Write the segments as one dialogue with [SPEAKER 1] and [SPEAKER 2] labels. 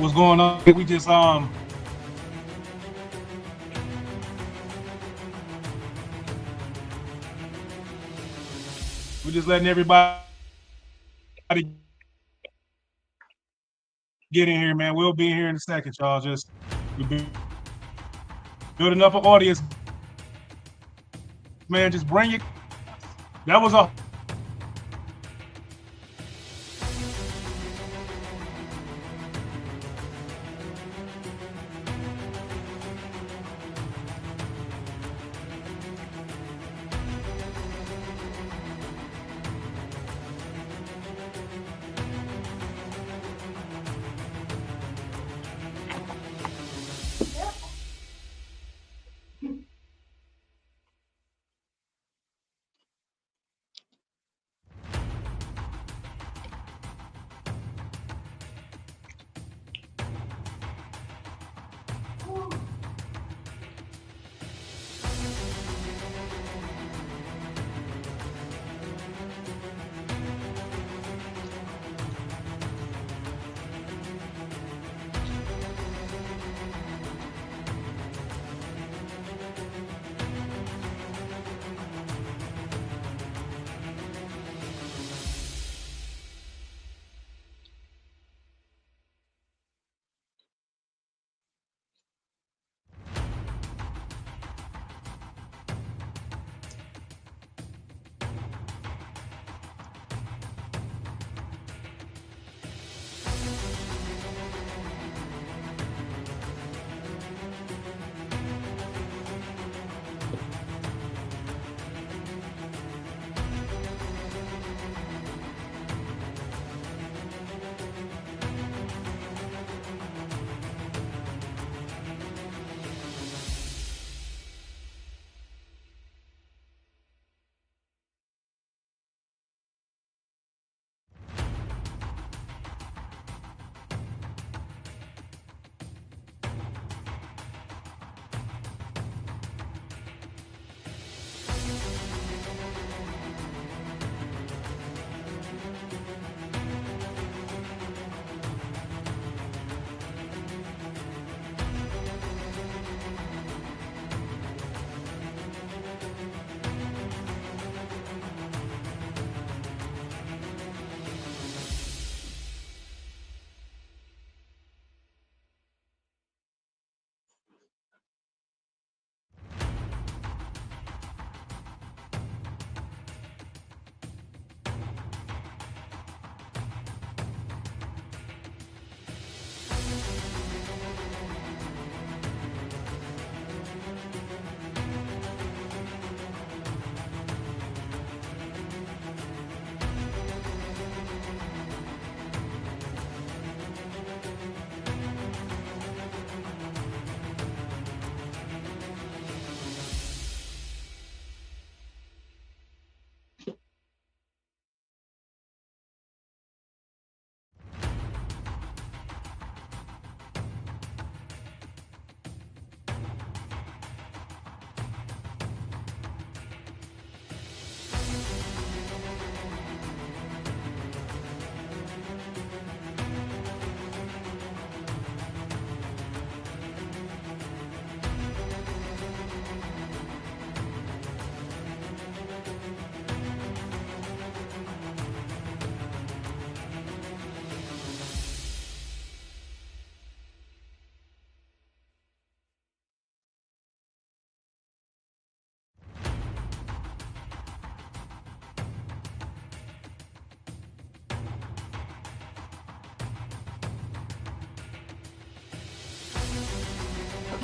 [SPEAKER 1] What's going on? We just we're just letting everybody get in here, man. We'll be here in a second, y'all. Just we've been building up an audience, man. Just bring it. That was a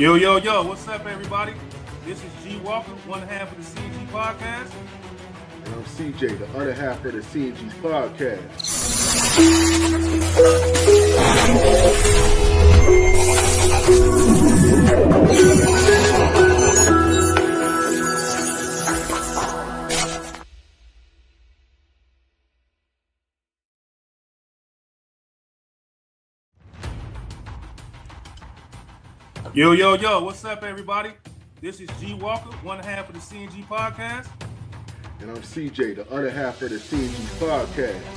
[SPEAKER 1] Yo, what's up, everybody? This is G Walker, one half of the CNG podcast.
[SPEAKER 2] And I'm CJ, the other half of the CNG podcast.
[SPEAKER 1] Yo, what's up, everybody? This is G Walker, one half of the CNG podcast.
[SPEAKER 2] And I'm CJ, the other half of the CNG podcast.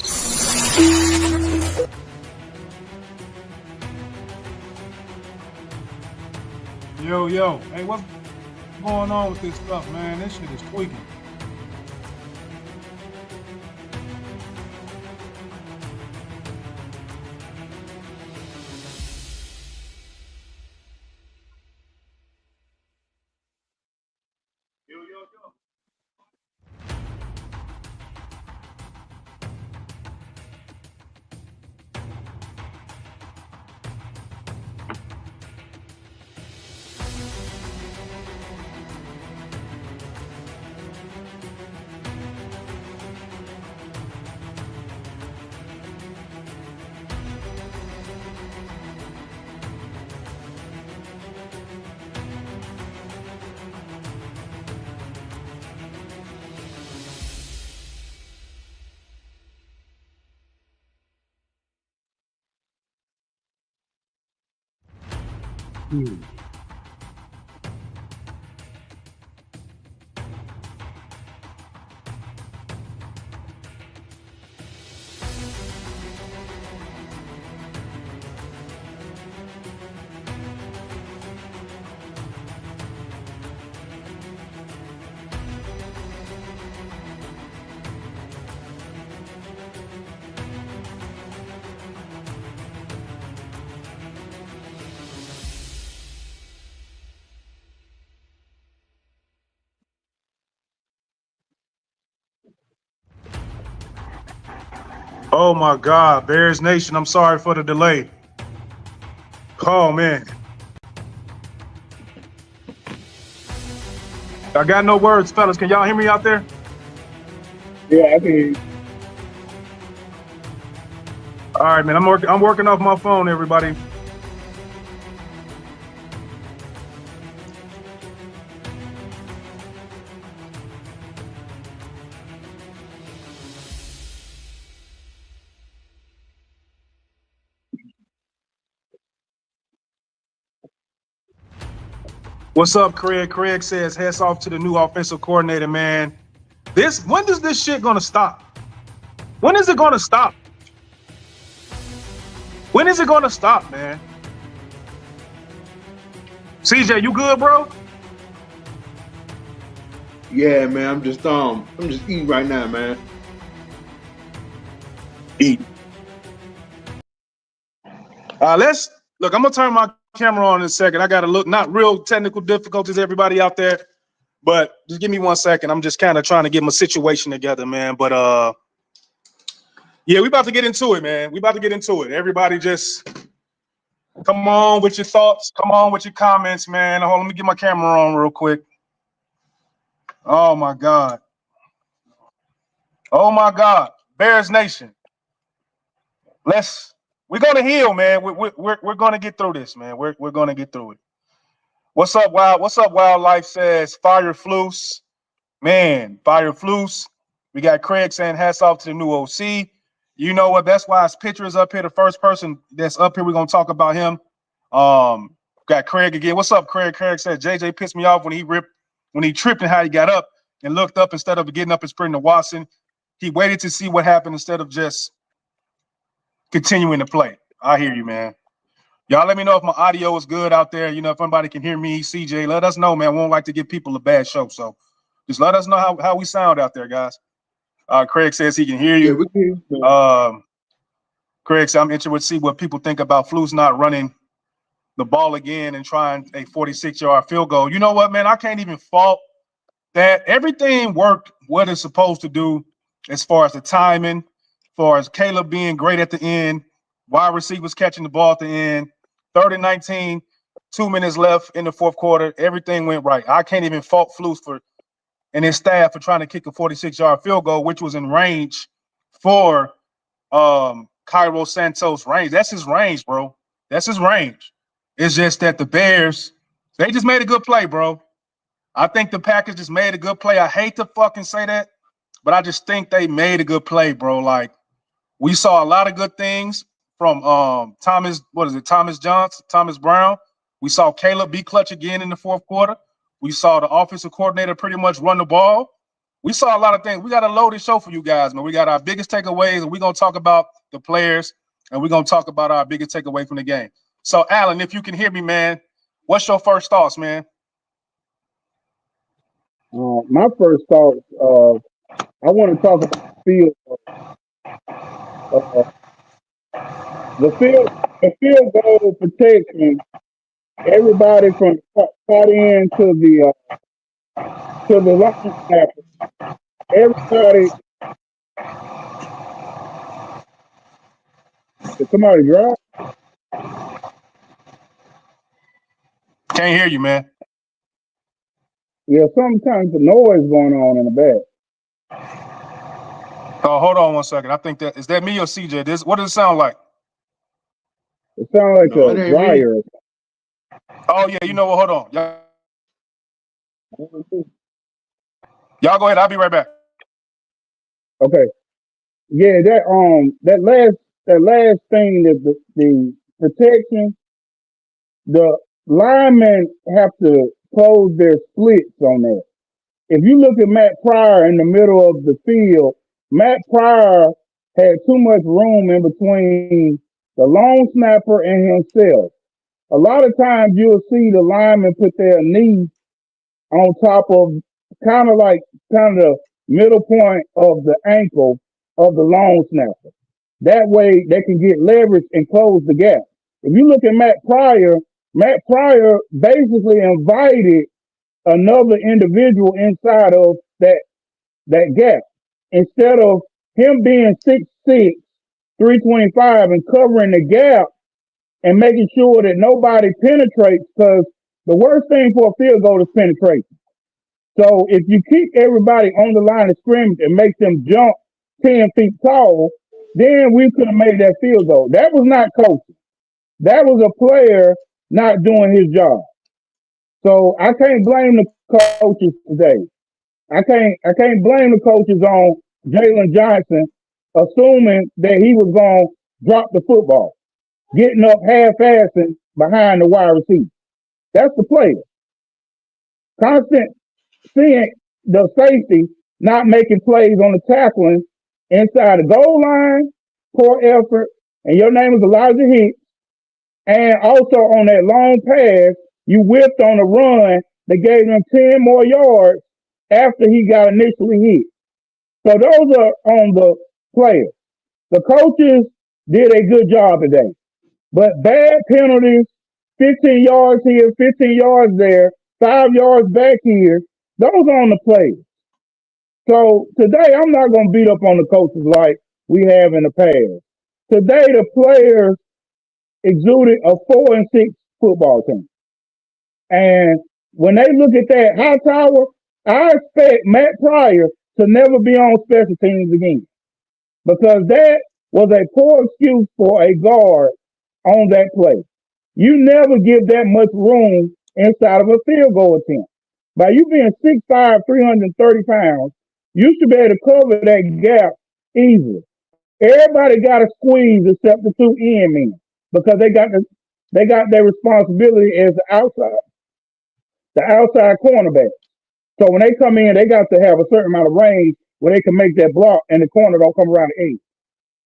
[SPEAKER 3] Yo. Hey, what's going on with this stuff, man? This shit is tweaking. Oh my God, Bears Nation, I'm sorry for the delay. Oh man. I got no words, fellas. Can y'all hear me out there?
[SPEAKER 2] Yeah, I can hear you.
[SPEAKER 3] All right, man. I'm working off my phone, everybody. What's up, Craig? Craig says, hats off to the new offensive coordinator, man. When is this shit gonna stop? When is it gonna stop? When is it gonna stop, man? CJ, you good, bro?
[SPEAKER 2] Yeah, man. I'm just eating right now, man.
[SPEAKER 3] Eat. Let's look. I'm gonna turn my camera on in a second. I gotta look. Not real technical difficulties, everybody out there, but just give me 1 second. I'm just kind of trying to get my situation together, man. But yeah, we about to get into it, man. We about to get into it. Everybody, just come on with your thoughts. Come on with your comments, man. Hold on, let me get my camera on real quick. Oh my God. Oh my God. Bears Nation. We're gonna heal, man. We're gonna get through this, man. We're gonna get through it. What's up, Wild? What's up, Wildlife says Fire Floose. Man, Fire Floose. We got Craig saying hats off to the new OC. You know what? That's why his picture is up here. The first person that's up here, we're gonna talk about him. Got Craig again. What's up, Craig? Craig said JJ pissed me off when he tripped and how he got up and looked up instead of getting up and sprinting to Watson. He waited to see what happened instead of just continuing to play. I hear you, man. Y'all let me know if my audio is good out there. You know, if anybody can hear me, CJ, let us know, man. We don't like to give people a bad show. So just let us know how we sound out there, guys. Craig says he can hear you.
[SPEAKER 2] Yeah, we can hear you.
[SPEAKER 3] Craig said, I'm interested to see what people think about Flus not running the ball again and trying a 46-yard field goal. You know what, man? I can't even fault that. Everything worked what it's supposed to do as far as the timing, as far as Caleb being great at the end, wide receivers catching the ball at the end, 3rd and 19, 2 minutes left in the fourth quarter. Everything went right. I can't even fault Flus and his staff for trying to kick a 46-yard field goal, which was in range for Cairo Santos' range. That's his range, bro. That's his range. It's just that the Bears, they just made a good play, bro. I think the Packers just made a good play. I hate to fucking say that, but I just think they made a good play, bro. Like, we saw a lot of good things from Thomas Brown. We saw Caleb be clutch again in the fourth quarter. We saw the offensive coordinator pretty much run the ball. We saw a lot of things. We got a loaded show for you guys, man. We got our biggest takeaways, and we're going to talk about the players, and we're going to talk about our biggest takeaway from the game. So, Alan, if you can hear me, man, What's your first thoughts, man?
[SPEAKER 4] My first thoughts, I want to talk about uh, the field goal protection. Everybody from tight end to the long snapper. Everybody, did somebody drive?
[SPEAKER 3] Can't hear you, man.
[SPEAKER 4] Yeah, sometimes the noise going on in the back.
[SPEAKER 3] Oh, hold on 1 second. I think is that me or CJ? What does it sound like?
[SPEAKER 4] It sounds like
[SPEAKER 2] No, it
[SPEAKER 4] a
[SPEAKER 2] ain't me.
[SPEAKER 4] dryer.
[SPEAKER 3] Oh yeah, you know what? Hold on. Y'all go ahead. I'll be right back.
[SPEAKER 4] Okay. Yeah, that last thing, that the protection, the linemen have to close their splits on that. If you look at Matt Pryor in the middle of the field, Matt Pryor had too much room in between the long snapper and himself. A lot of times you'll see the linemen put their knee on top of kind of the middle point of the ankle of the long snapper. That way they can get leverage and close the gap. If you look at Matt Pryor basically invited another individual inside of that gap. Instead of him being 6'6", 325 and covering the gap and making sure that nobody penetrates, because the worst thing for a field goal is penetration. So if you keep everybody on the line of scrimmage and make them jump 10 feet tall, then we could have made that field goal. That was not coaching. That was a player not doing his job. So I can't blame the coaches today. I can't blame the coaches on Jalen Johnson assuming that he was going to drop the football, getting up half-assing behind the wide receiver. That's the player. Constant seeing the safety not making plays on the tackling inside the goal line, poor effort, and your name is Elijah Hicks. And also on that long pass, you whipped on a run that gave them 10 more yards after he got initially hit. So those are on the players. The coaches did a good job today. But bad penalties, 15 yards here, 15 yards there, 5 yards back here, those are on the players. So today I'm not going to beat up on the coaches like we have in the past. Today the players exuded a 4-6 football team. And when they look at that high tower, I expect Matt Pryor to never be on special teams again, because that was a poor excuse for a guard on that play. You never give that much room inside of a field goal attempt. By you being 6'5", 330 pounds, you should be able to cover that gap easily. Everybody got to squeeze except the two end men, because they got their responsibility as the outside cornerback. So when they come in, they got to have a certain amount of range where they can make that block and the corner don't come around the edge.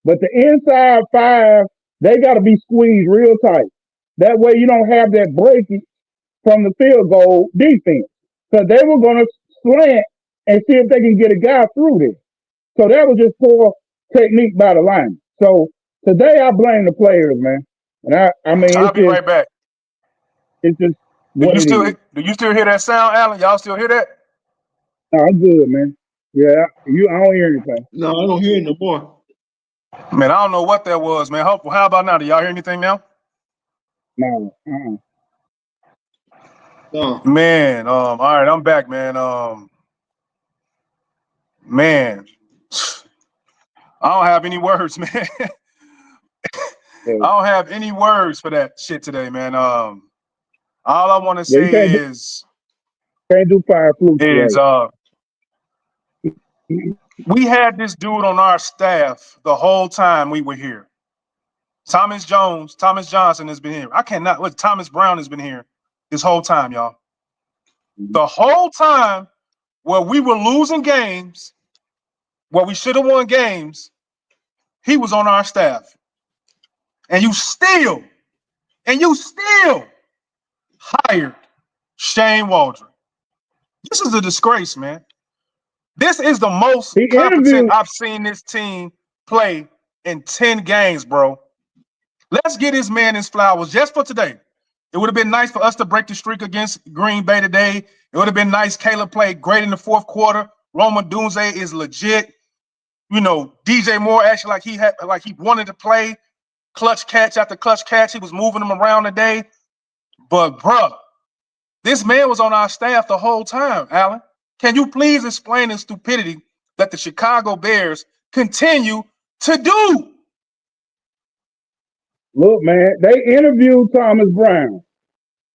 [SPEAKER 4] But the inside five, they got to be squeezed real tight. That way you don't have that breakage from the field goal defense. Because they were going to slant and see if they can get a guy through there. So that was just poor technique by the line. So today I blame the players, man. And I mean,
[SPEAKER 3] I'll be right back.
[SPEAKER 4] it's just
[SPEAKER 3] Do
[SPEAKER 4] what
[SPEAKER 3] you
[SPEAKER 4] it
[SPEAKER 3] still
[SPEAKER 4] is.
[SPEAKER 3] do you still hear that sound, Alan? Y'all still hear that?
[SPEAKER 4] No, I'm good, man. Yeah, I don't hear anything.
[SPEAKER 2] No, I don't hear it no more.
[SPEAKER 3] Man, I don't know what that was, man. How about now? Do y'all hear anything now?
[SPEAKER 4] No.
[SPEAKER 2] No.
[SPEAKER 3] Man, all right, I'm back, man. Man, I don't have any words, man. I
[SPEAKER 4] Yeah,
[SPEAKER 3] don't have any words for that shit today, man. All I want to
[SPEAKER 4] you
[SPEAKER 3] say
[SPEAKER 4] can't do fire flute
[SPEAKER 3] is
[SPEAKER 4] today.
[SPEAKER 3] we had this dude on our staff the whole time we were here. Thomas Johnson has been here. Thomas Brown has been here this whole time, y'all. The whole time where we were losing games, where we should have won games, he was on our staff. And you still hired Shane Waldron. This is a disgrace, man. This is the most competent I've seen this team play in 10 games, bro. Let's get this man his flowers just for today. It would have been nice for us to break the streak against Green Bay today. It would have been nice. Caleb played great in the fourth quarter. Roma Dunze is legit. You know, DJ Moore actually like he wanted to play. Clutch catch after clutch catch. He was moving them around today. But, bruh, this man was on our staff the whole time, Alan. Can you please explain the stupidity that the Chicago Bears continue to do?
[SPEAKER 4] Look, man, they interviewed Thomas Brown.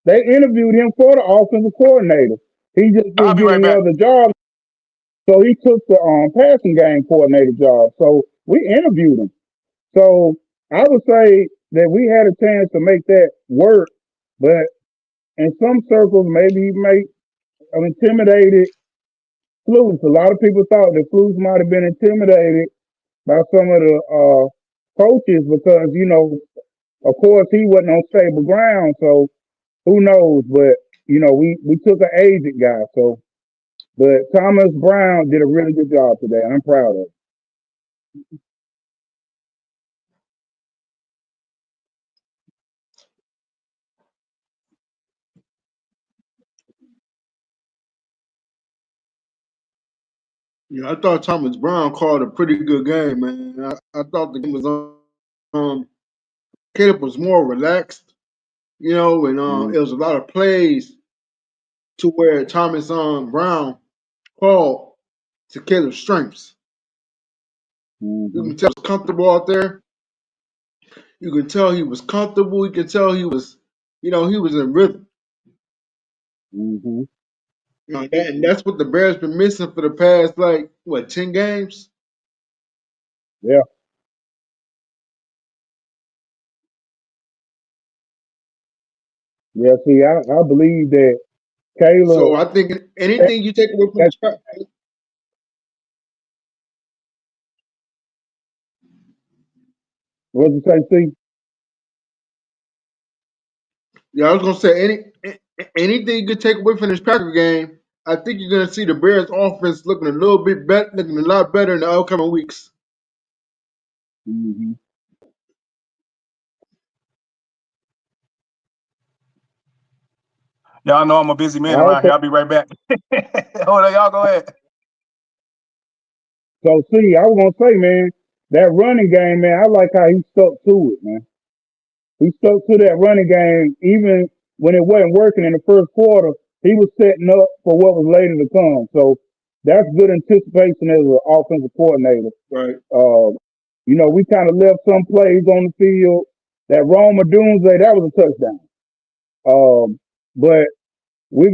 [SPEAKER 4] They interviewed him for the offensive coordinator. He just didn't get any other job. So he took the passing game coordinator job. So we interviewed him. So I would say that we had a chance to make that work, but in some circles, maybe he may have intimidated Flus. A lot of people thought that Flus might have been intimidated by some of the coaches because, you know, of course, he wasn't on stable ground. So who knows? But, you know, we took an agent guy. So, but Thomas Brown did a really good job today. I'm proud of him.
[SPEAKER 2] Yeah, I thought Thomas Brown called a pretty good game, man. I thought the game was Caleb was more relaxed, you know, and it was a lot of plays to where Thomas Brown called to Caleb's strengths. You can tell he was comfortable out there. You can tell he was comfortable. You can tell he was, you know, he was in rhythm. You know, and that's what the Bears been missing for the past, like, 10 games?
[SPEAKER 4] Yeah. Yeah, see, I believe that Caleb.
[SPEAKER 2] So I think anything you take away from the track.
[SPEAKER 4] What did you say, Steve?
[SPEAKER 2] Yeah, I was gonna say anything you could take away from this Packer game. I think you're gonna see the Bears offense looking a little bit better, looking a lot better in the upcoming weeks.
[SPEAKER 3] Y'all know I'm a busy man around here. I'll be right back. Hold on, y'all go ahead.
[SPEAKER 4] So, see, I was going to say, man, that running game, man, I like how he stuck to it, man. He stuck to that running game even when it wasn't working in the first quarter. He was setting up for what was later to come. So that's good anticipation as an offensive coordinator.
[SPEAKER 2] Right.
[SPEAKER 4] You know, we kind of left some plays on the field. That Roma Dunze, that was a touchdown. But we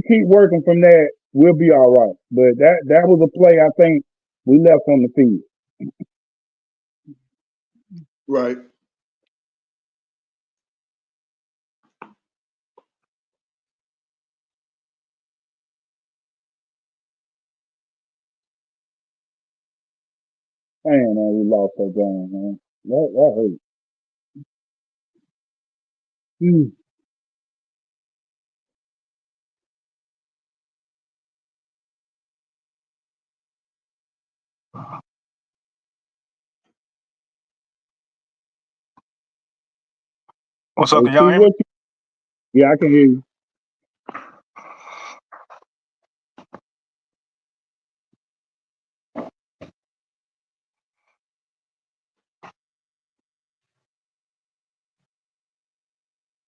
[SPEAKER 4] keep working from that. We'll be all right. But that was a play I think we left on the field.
[SPEAKER 2] Right.
[SPEAKER 4] Man, we lost that game, man. That hurt.
[SPEAKER 3] What's up? Can y'all hear me?
[SPEAKER 4] Yeah, I can hear you.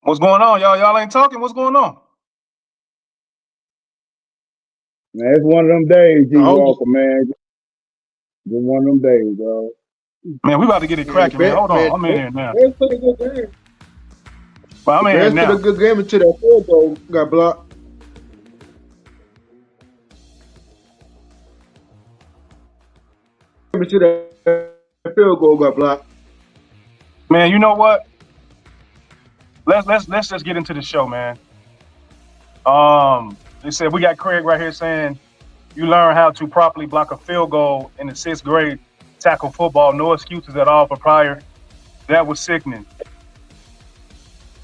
[SPEAKER 3] What's going on, y'all? Y'all ain't talking. What's going on?
[SPEAKER 4] Man, it's one of them days, G Walker, man. Just one of them days, bro.
[SPEAKER 3] Man, we about to get it cracking, man. Hold on. I'm in here now.
[SPEAKER 2] Bears played a good game.
[SPEAKER 3] Well, I'm in here now.
[SPEAKER 2] Bears played a good game until that field goal got blocked. Until that field goal got blocked.
[SPEAKER 3] Man, you know what? Let's just get into the show, man. They said we got Craig right here saying you learn how to properly block a field goal in the 6th grade, tackle football, no excuses at all for prior. That was sickening.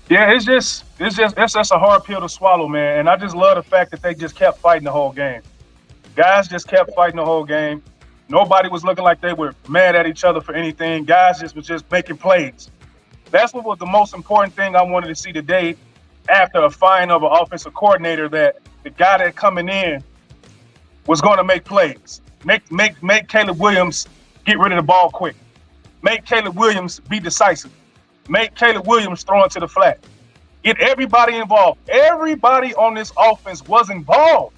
[SPEAKER 3] Yeah, it's just that's a hard pill to swallow, man. And I just love the fact that they just kept fighting the whole game. Guys just kept fighting the whole game. Nobody was looking like they were mad at each other for anything. Guys just was just making plays. That's what was the most important thing I wanted to see today after a firing of an offensive coordinator, that the guy that coming in was going to make plays. Make Caleb Williams get rid of the ball quick. Make Caleb Williams be decisive. Make Caleb Williams throw into the flat. Get everybody involved. Everybody on this offense was involved.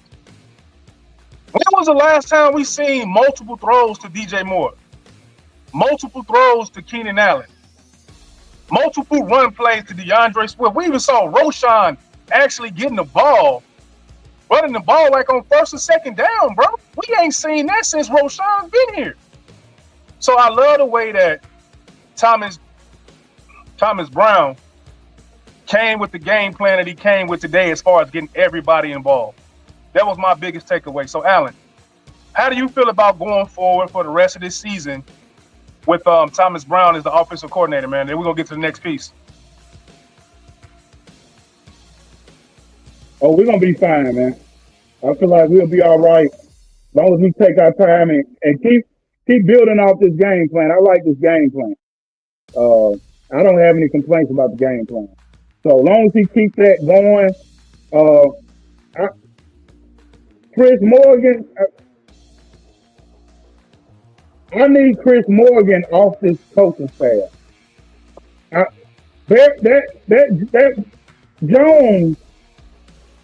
[SPEAKER 3] When was the last time we seen multiple throws to DJ Moore? Multiple throws to Keenan Allen? Multiple run plays to DeAndre Swift? We even saw Roshan actually getting the ball, running the ball like on first and second down, bro. We ain't seen that since Roshan's been here. So I love the way that Thomas Brown came with the game plan that he came with today as far as getting everybody involved. That was my biggest takeaway. So, Alan, how do you feel about going forward for the rest of this season with Thomas Brown as the offensive coordinator, man? Then we're going to get to the next piece.
[SPEAKER 4] Oh, we're going to be fine, man. I feel like we'll be all right as long as we take our time and keep building off this game plan. I like this game plan. I don't have any complaints about the game plan. So as long as he keeps that going, Chris Morgan, I need Chris Morgan off this coaching staff. That Jones,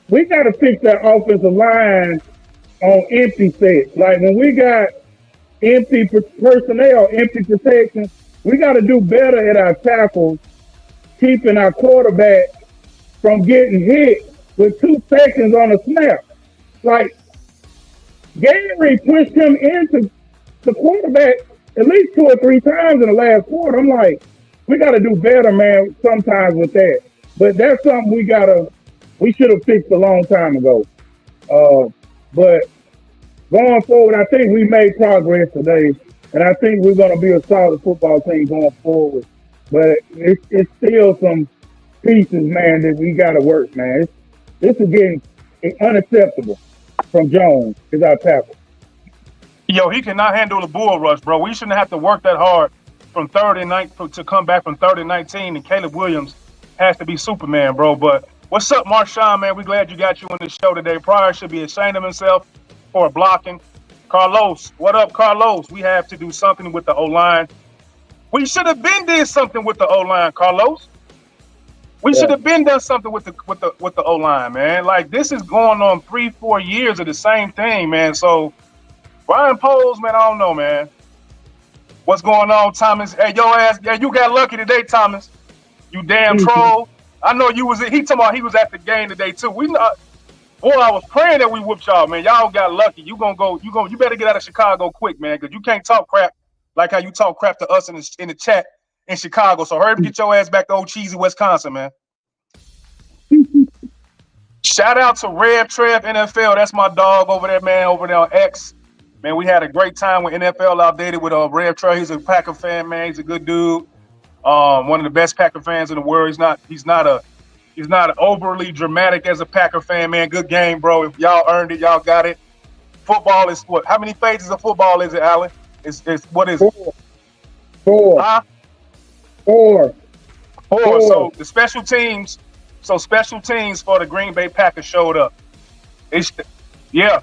[SPEAKER 4] we got to fix that offensive line on empty sets. Like when we got empty personnel, empty protection, we got to do better at our tackles, keeping our quarterback from getting hit with 2 seconds on a snap. Like Gary pushed him into the quarterback at least 2 or 3 times in the last quarter. I'm like, we got to do better, man, sometimes with that. But that's something we should have fixed a long time ago. But going forward, I think we made progress today, and I think we're going to be a solid football team going forward. But it's still some pieces, man, that we got to work, man. This is getting unacceptable from Jones, is our tackle.
[SPEAKER 3] Yo, he cannot handle the bull rush, bro. We shouldn't have to work that hard from 3rd and 9 to come back from 3rd and 19, and Caleb Williams has to be Superman, bro. But what's up, Marshawn, man? We're glad you got you on this show today. Pryor should be ashamed of himself for blocking. Carlos, what up, Carlos? We have to do something with the O-line. We should have been did something with the O-line, Carlos. We should have been done something with the O-line, man. Like, this is going on 3-4 years of the same thing, man. So Ryan Poles, man, I don't know, man. What's going on, Thomas? Hey, your ass, yeah, you got lucky today, Thomas. You damn troll. I know you was. He talking about he was at the game today too. We not. Boy, I was praying that we whooped y'all, man. Y'all got lucky. You better get out of Chicago quick, man, because you can't talk crap like how you talk crap to us in the chat in Chicago. So hurry up and get your ass back to old cheesy Wisconsin, man. Shout out to Rev Trev NFL. That's my dog over there, man, over there on X. Man, we had a great time with NFL outdated with Rev Trev. He's a Packer fan, man. He's a good dude. One of the best Packer fans in the world. He's not overly dramatic as a Packer fan, man. Good game, bro. If y'all earned it, y'all got it. Football is what? How many phases of football is it, Alan? It's what is it?
[SPEAKER 4] 4.
[SPEAKER 3] Huh?
[SPEAKER 4] 4.
[SPEAKER 3] So the special teams for the Green Bay Packers showed up. Yeah.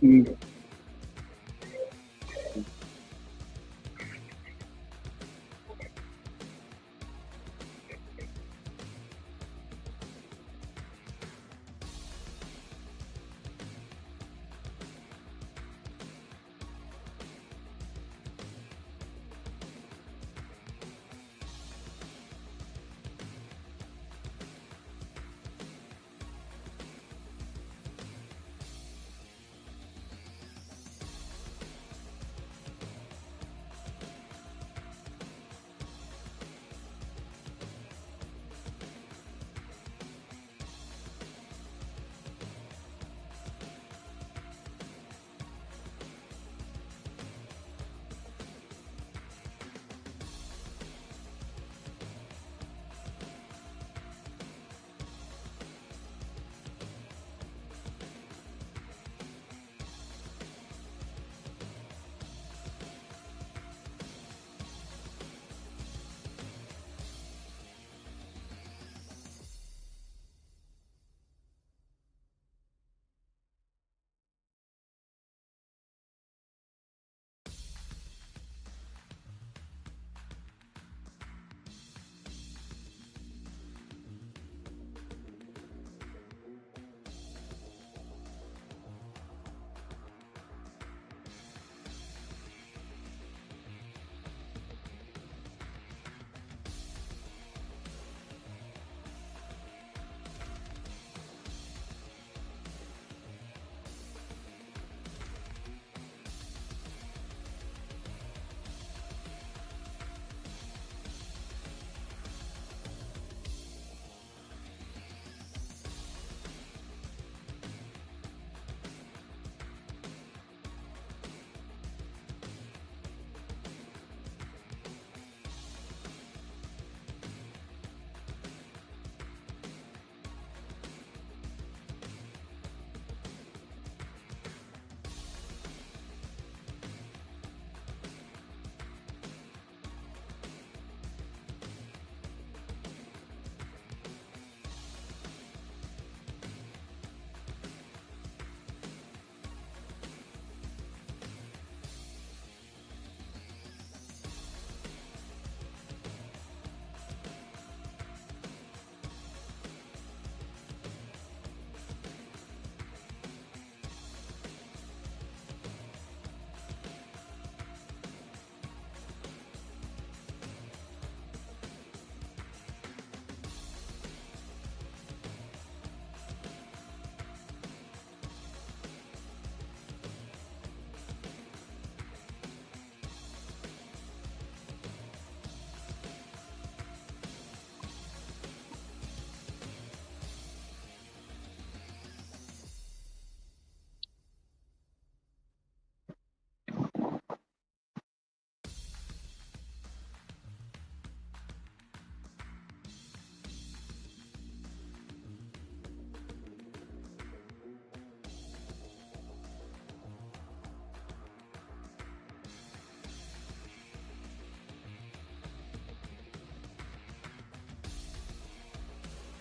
[SPEAKER 4] Mm.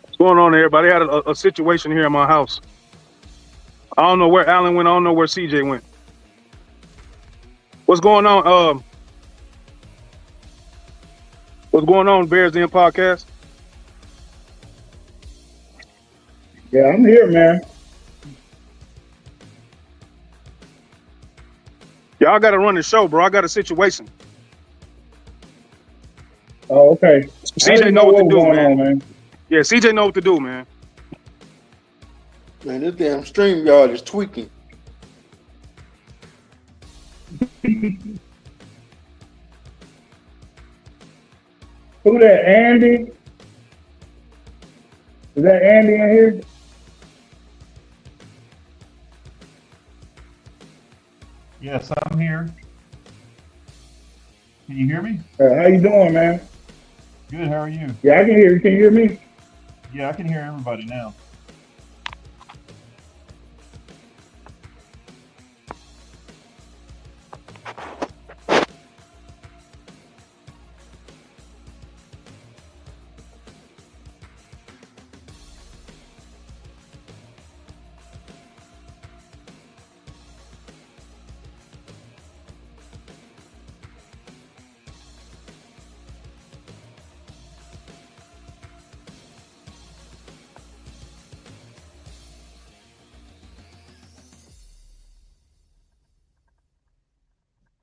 [SPEAKER 3] What's going on, everybody? I had a situation here in my house. I don't know where Alan went. I don't know where CJ went. What's going on? What's going on, Bears Den podcast?
[SPEAKER 4] Yeah, I'm here, man.
[SPEAKER 3] Y'all got to run the show, bro. I got a situation.
[SPEAKER 4] Oh, okay. I
[SPEAKER 3] CJ
[SPEAKER 4] didn't
[SPEAKER 3] know what to
[SPEAKER 4] was
[SPEAKER 3] do,
[SPEAKER 4] going
[SPEAKER 3] man.
[SPEAKER 4] on, man.
[SPEAKER 3] Yeah, CJ know what to do, man.
[SPEAKER 2] Man, this damn StreamYard is tweaking.
[SPEAKER 4] Who that, Andy? Is that Andy in here?
[SPEAKER 5] Yes, I'm here. Can you hear me?
[SPEAKER 4] How you doing, man?
[SPEAKER 5] Good, how are you?
[SPEAKER 4] Yeah, I can hear you. Can you hear me?
[SPEAKER 5] Yeah, I can hear everybody now.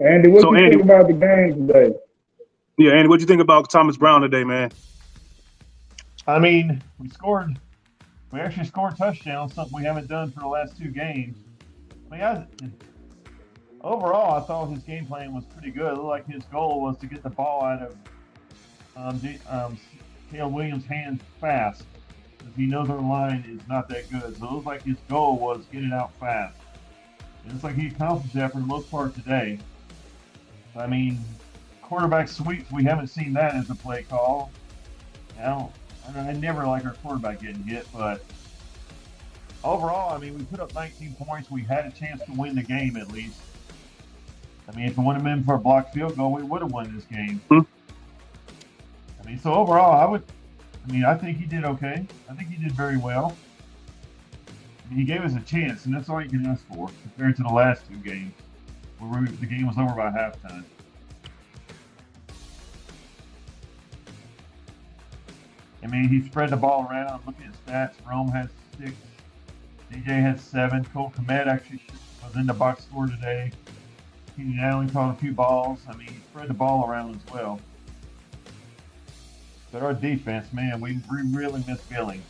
[SPEAKER 4] Andy, what
[SPEAKER 3] So
[SPEAKER 4] you
[SPEAKER 3] Andy,
[SPEAKER 4] think about the game today?
[SPEAKER 3] yeah, Andy, what you think about Thomas Brown today, man?
[SPEAKER 5] I mean, we actually scored touchdowns, something we haven't done for the last 2 games. I mean, overall, I thought his game plan was pretty good. It looked like his goal was to get the ball out of Caleb Williams' hands fast, because he knows our line is not that good. So it looks like his goal was get it out fast. And it's like he accomplished that for the most part today. I mean, quarterback sweeps, we haven't seen that as a play call. I never like our quarterback getting hit, but overall, I mean, we put up 19 points. We had a chance to win the game at least. I mean, if it wouldn't have been for a blocked field goal, we would have won this game. I mean, so overall, I think he did okay. I think he did very well. I mean, he gave us a chance, and that's all you can ask for compared to the last 2 games where the game was over by halftime. I mean, he spread the ball around. Looking at stats, Rome had 6, DJ had 7. Cole Kmet actually was in the box score today. Keenan Allen caught a few balls. I mean, he spread the ball around as well. But our defense, man, we really miss Billings.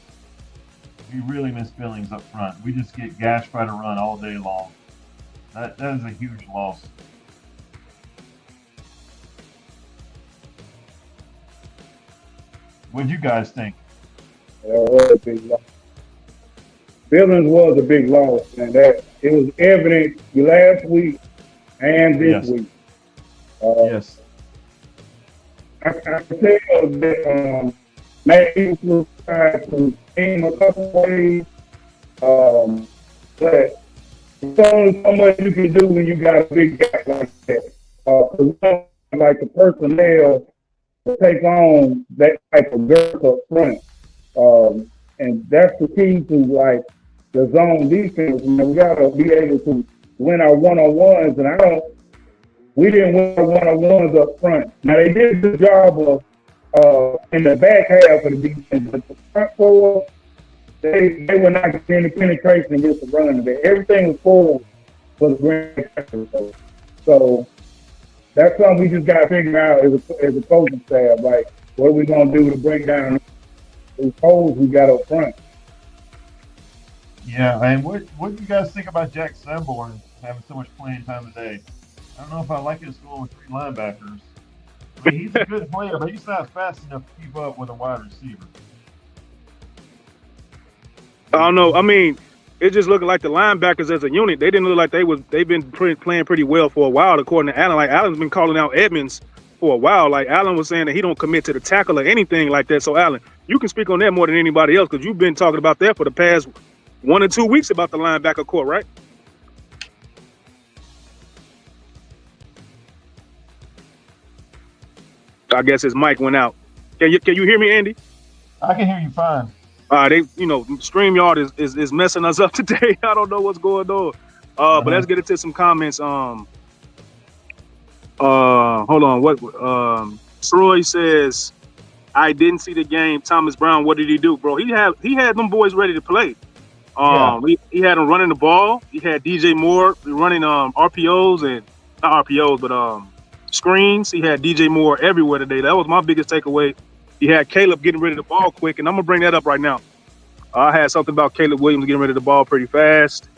[SPEAKER 5] We really miss Billings up front. We just get gashed by the run all day long. That is a huge loss. What do you guys think?
[SPEAKER 4] Was a big loss. Billings was a big loss, and that it was evident last week and this week.
[SPEAKER 5] Yes.
[SPEAKER 4] I can tell that maybe was trying to aim a couple ways, but there's only so much you can do when you got a big gap like that. Like the personnel to take on that type of girth up front. And that's the key to like the zone defense. We gotta be able to win our one-on-ones, and we didn't win our one-on-ones up front. Now they did a good job of in the back half of the defense, but the front four, they were not getting any penetration against the run. Everything was forward for the Grand. So that's something we just got to figure out as a coaching staff. Like, what are we going to do to bring down these holes we got up front?
[SPEAKER 5] Yeah, and what do you guys think about Jack Sanborn having so much playing time today? I don't know if I like his going with 3 linebackers. I mean, he's a good player, but he's not fast enough to keep up with a wide receiver.
[SPEAKER 3] I don't know. I mean, it just looked like the linebackers as a unit, they didn't look like they've been playing pretty well for a while, according to Allen. Like, Allen's been calling out Edmonds for a while. Like, Allen was saying that he don't commit to the tackle or anything like that. So, Allen, you can speak on that more than anybody else, because you've been talking about that for the past 1 or 2 weeks about the linebacker core, right? I guess his mic went out. Can you hear me, Andy?
[SPEAKER 5] I can hear you fine.
[SPEAKER 3] StreamYard is messing us up today. I don't know what's going on. But let's get into some comments. Hold on. Troy says, I didn't see the game. Thomas Brown, what did he do, bro? He had them boys ready to play. He had them running the ball. He had DJ Moore running RPOs and not RPOs, but screens. He had DJ Moore everywhere today. That was my biggest takeaway. He had Caleb getting rid of the ball quick, and I'm gonna bring that up right now. I had something about Caleb Williams getting rid of the ball pretty fast.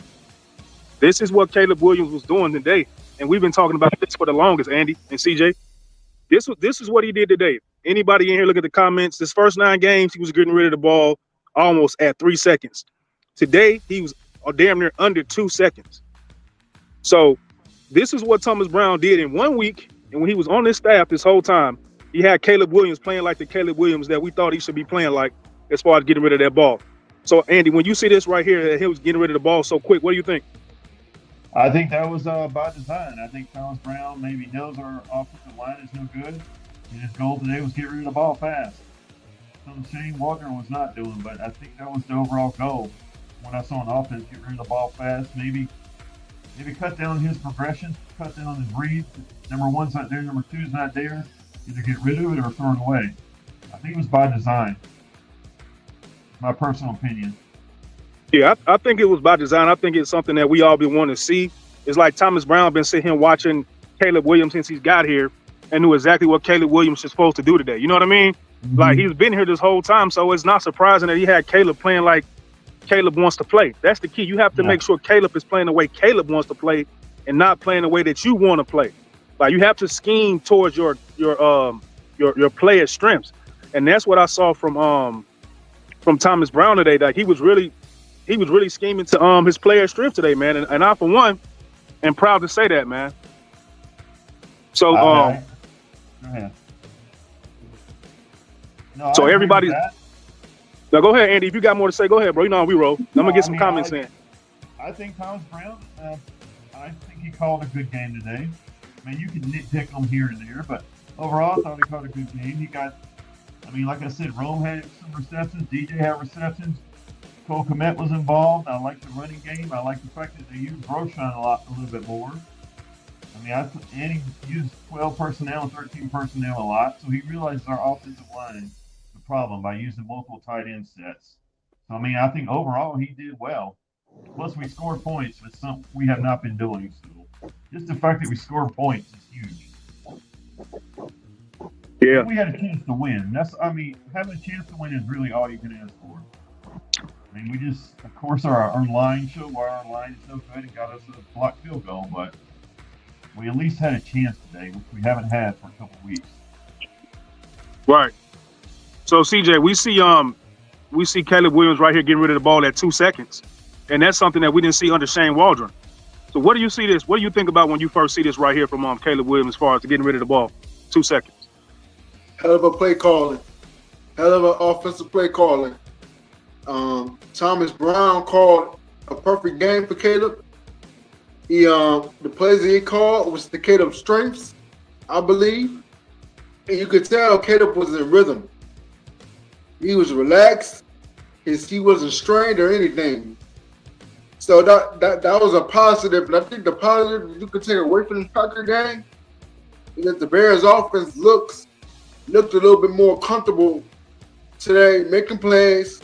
[SPEAKER 3] This is what Caleb Williams was doing today, and we've been talking about this for the longest, Andy and CJ. This is what he did today. Anybody in here look at the comments? This first 9 games, he was getting rid of the ball almost at 3 seconds. Today, he was damn near under 2 seconds. So this is what Thomas Brown did in 1 week, and when he was on this staff this whole time, he had Caleb Williams playing like the Caleb Williams that we thought he should be playing like as far as getting rid of that ball. So, Andy, when you see this right here, that he was getting rid of the ball so quick, what do you think?
[SPEAKER 5] I think that was by design. I think Thomas Brown maybe knows our offensive line is no good, and his goal today was get rid of the ball fast. Something Shane Walker was not doing, but I think that was the overall goal. When I saw an offense get rid of the ball fast, maybe cut down his progression, cut down his reads. Number 1's not there, number 2's not there. Either get rid of it or throw it away. I think it was by design. My personal opinion.
[SPEAKER 3] Yeah, I think it was by design. I think it's something that we all been wanting to see. It's like Thomas Brown been sitting here watching Caleb Williams since he's got here and knew exactly what Caleb Williams is supposed to do today. You know what I mean?
[SPEAKER 4] Mhm.
[SPEAKER 3] Like, he's been here this whole time, so it's not surprising that he had Caleb playing like Caleb wants to play. That's the key. You have to make sure Caleb is playing the way Caleb wants to play and not playing the way that you want to play. Like, you have to scheme towards your player's strengths. And that's what I saw from Thomas Brown today. Like, he was really scheming to his player's strength today, man. And I, for one, am proud to say that, man. So
[SPEAKER 5] Go ahead. No,
[SPEAKER 3] so
[SPEAKER 5] I agree
[SPEAKER 3] everybody.
[SPEAKER 5] with that.
[SPEAKER 3] Now go ahead, Andy. If you got more to say, go ahead, bro. You know how we roll. I'm gonna get some comments in.
[SPEAKER 5] I think Thomas Brown. I think he called a good game today. I mean, you can nitpick him here and there, but overall, I thought he called a good game. He got. I mean, like I said, Rome had some receptions. DJ had receptions. Cole Kmet was involved. I like the running game. I like the fact that they used Groshon a little bit more. I mean, and he used 12 personnel and 13 personnel a lot, so he realized our offensive line the problem by using multiple tight end sets. So, I mean, I think overall he did well. Plus, we scored points, with something we have not been doing. So, just the fact that we scored points is huge.
[SPEAKER 3] Yeah,
[SPEAKER 5] we had a chance to win. Having a chance to win is really all you can ask for. I mean, we just, of course, our line showed why our line is so good and got us a blocked field goal, but we at least had a chance today, which we haven't had for a couple of weeks.
[SPEAKER 3] right. So CJ, we see Caleb Williams right here getting rid of the ball at 2 seconds, and that's something that we didn't see under Shane Waldron. So what do you see this? What do you think about when you first see this right here from Caleb Williams as far as getting rid of the ball 2 seconds?
[SPEAKER 2] Hell of a play calling. Hell of an offensive play calling. Thomas Brown called a perfect game for Caleb. The plays that he called was to Caleb's strengths, I believe. And you could tell Caleb was in rhythm. He was relaxed. He wasn't strained or anything. So that was a positive. And I think the positive you could take away from the Packer game is that the Bears offense looked a little bit more comfortable today, making plays.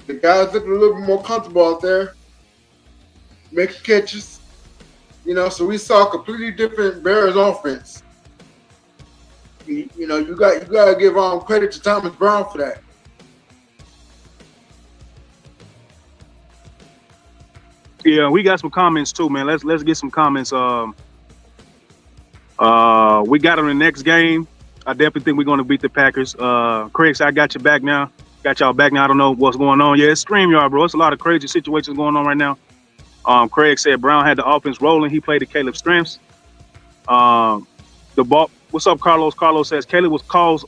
[SPEAKER 2] The guys looked a little bit more comfortable out there, making catches. So we saw a completely different Bears offense. You got to give credit to Thomas Brown for that.
[SPEAKER 3] Yeah, we got some comments too, man. Let's get some comments. We got on the next game. I definitely think we're going to beat the Packers. Craig, I got you back now. Got y'all back now. I don't know what's going on. Yeah, it's StreamYard, bro. It's a lot of crazy situations going on right now. Craig said Brown had the offense rolling. He played to Caleb's strengths. The ball. What's up, Carlos? Carlos says Caleb was calls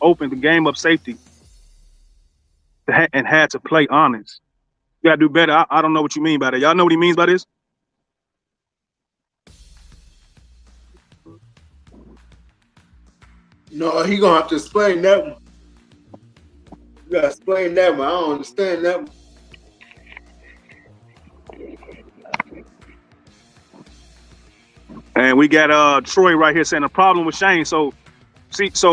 [SPEAKER 3] open the game up safety and had to play honest. You gotta do better. I don't know what you mean by that. Y'all know what he means by this?
[SPEAKER 2] No, he gonna have to explain that one. You gotta explain that one. I don't understand that one.
[SPEAKER 3] And we got Troy right here saying the problem with Shane. So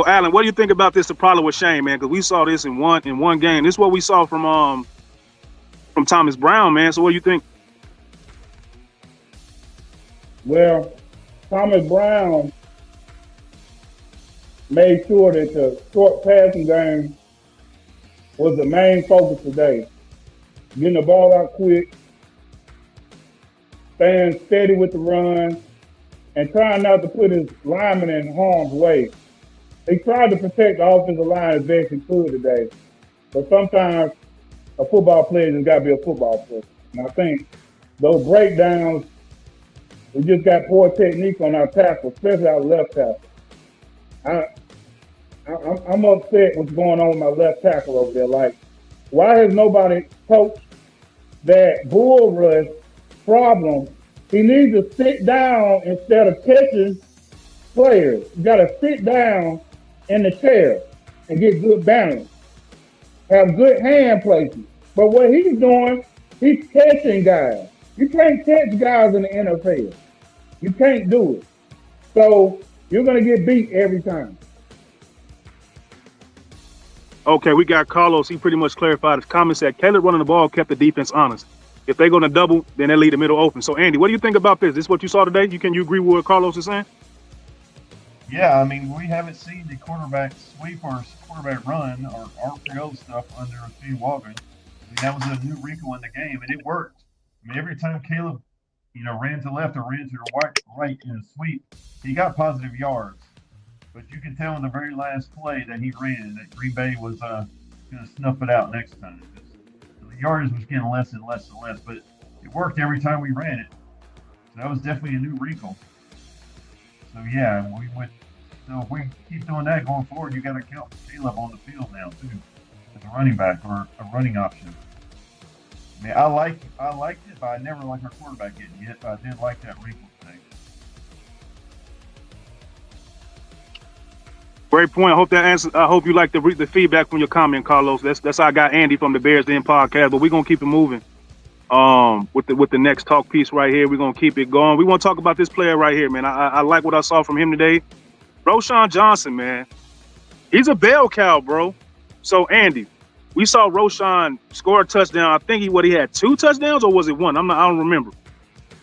[SPEAKER 3] Alan, what do you think about this? The problem with Shane, man? Because we saw this in one game. This is what we saw from Thomas Brown, man. So what do you think?
[SPEAKER 4] Well, Thomas Brown made sure that the short passing game was the main focus today. Getting the ball out quick, staying steady with the run, and trying not to put his lineman in harm's way. He tried to protect the offensive line as best he could today. But sometimes a football player just got to be a football player. And I think those breakdowns, we just got poor technique on our tackle, especially our left tackle. I'm upset what's going on with my left tackle over there. Like, why has nobody coached that bull rush problem? He needs to sit down instead of catching players. You got to sit down in the chair and get good balance. Have good hand placement. But what he's doing, he's catching guys. You can't catch guys in the NFL. You can't do it. So you're going to get beat every time.
[SPEAKER 3] Okay, we got Carlos. He pretty much clarified his comments that Caleb running the ball kept the defense honest. If they're going to double, then they leave the middle open. So, Andy, what do you think about this? This is what you saw today? Can you agree with what Carlos is saying?
[SPEAKER 5] Yeah, I mean, we haven't seen the quarterback sweep or quarterback run or RPO stuff under Steve Walker. I mean, that was a new wrinkle in the game, and it worked. I mean, every time Caleb, ran to the left or ran to the right in a sweep, he got positive yards. But you can tell in the very last play that he ran that Green Bay was going to snuff it out next time. The yardage was getting less and less and less, but it worked every time we ran it. So that was definitely a new wrinkle. So yeah, So if we keep doing that going forward, you got to count Caleb on the field now too, as a running back or a running option. I mean, I liked it, but I never liked our quarterback getting hit. But I did like that wrinkle thing.
[SPEAKER 3] Great point. I hope that answers. I hope you like the feedback from your comment, Carlos. That's how I got Andy from the Bears Den podcast. But we're gonna keep it moving. With the next talk piece right here, we're gonna keep it going. We want to talk about this player right here, man. I like what I saw from him today. Roschon Johnson, man, he's a bell cow, bro. So Andy, we saw Roschon score a touchdown. I think he had 2 touchdowns, or was it 1? I don't remember.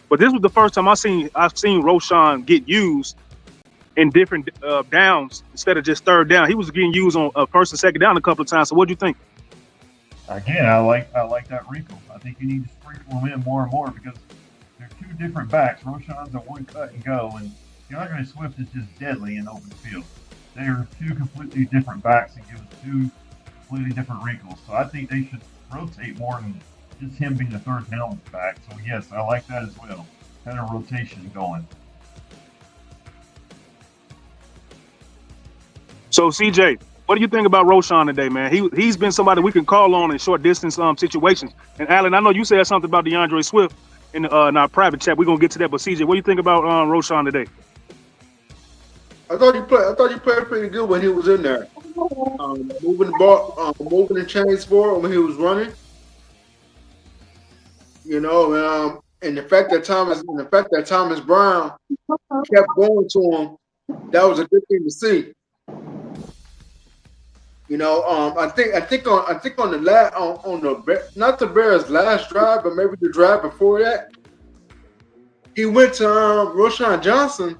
[SPEAKER 3] But this was the first time I've seen Roschon get used in different downs instead of just third down. He was getting used on first and second down a couple of times. So what do you think?
[SPEAKER 5] Again, I like that wrinkle. I think you need to sprinkle them in more and more because they're 2 different backs. Roschon's a one cut and go, and DeAndre Swift is just deadly in open field. They are 2 completely different backs and give us 2 completely different wrinkles. So I think they should rotate more than just him being the third down back. So yes, I like that as well. Kind of rotation going.
[SPEAKER 3] So CJ, what do you think about Roschon today, man? He's been somebody we can call on in short distance situations. And Alan, I know you said something about DeAndre Swift in our private chat. We're gonna get to that. But CJ, what do you think about Roschon today?
[SPEAKER 2] I thought he played pretty good when he was in there. Moving the ball, moving the chains forward when he was running. And the fact that Thomas Brown kept going to him, that was a good thing to see. I think on the not the Bears' last drive, but maybe the drive before that, he went to Roschon Johnson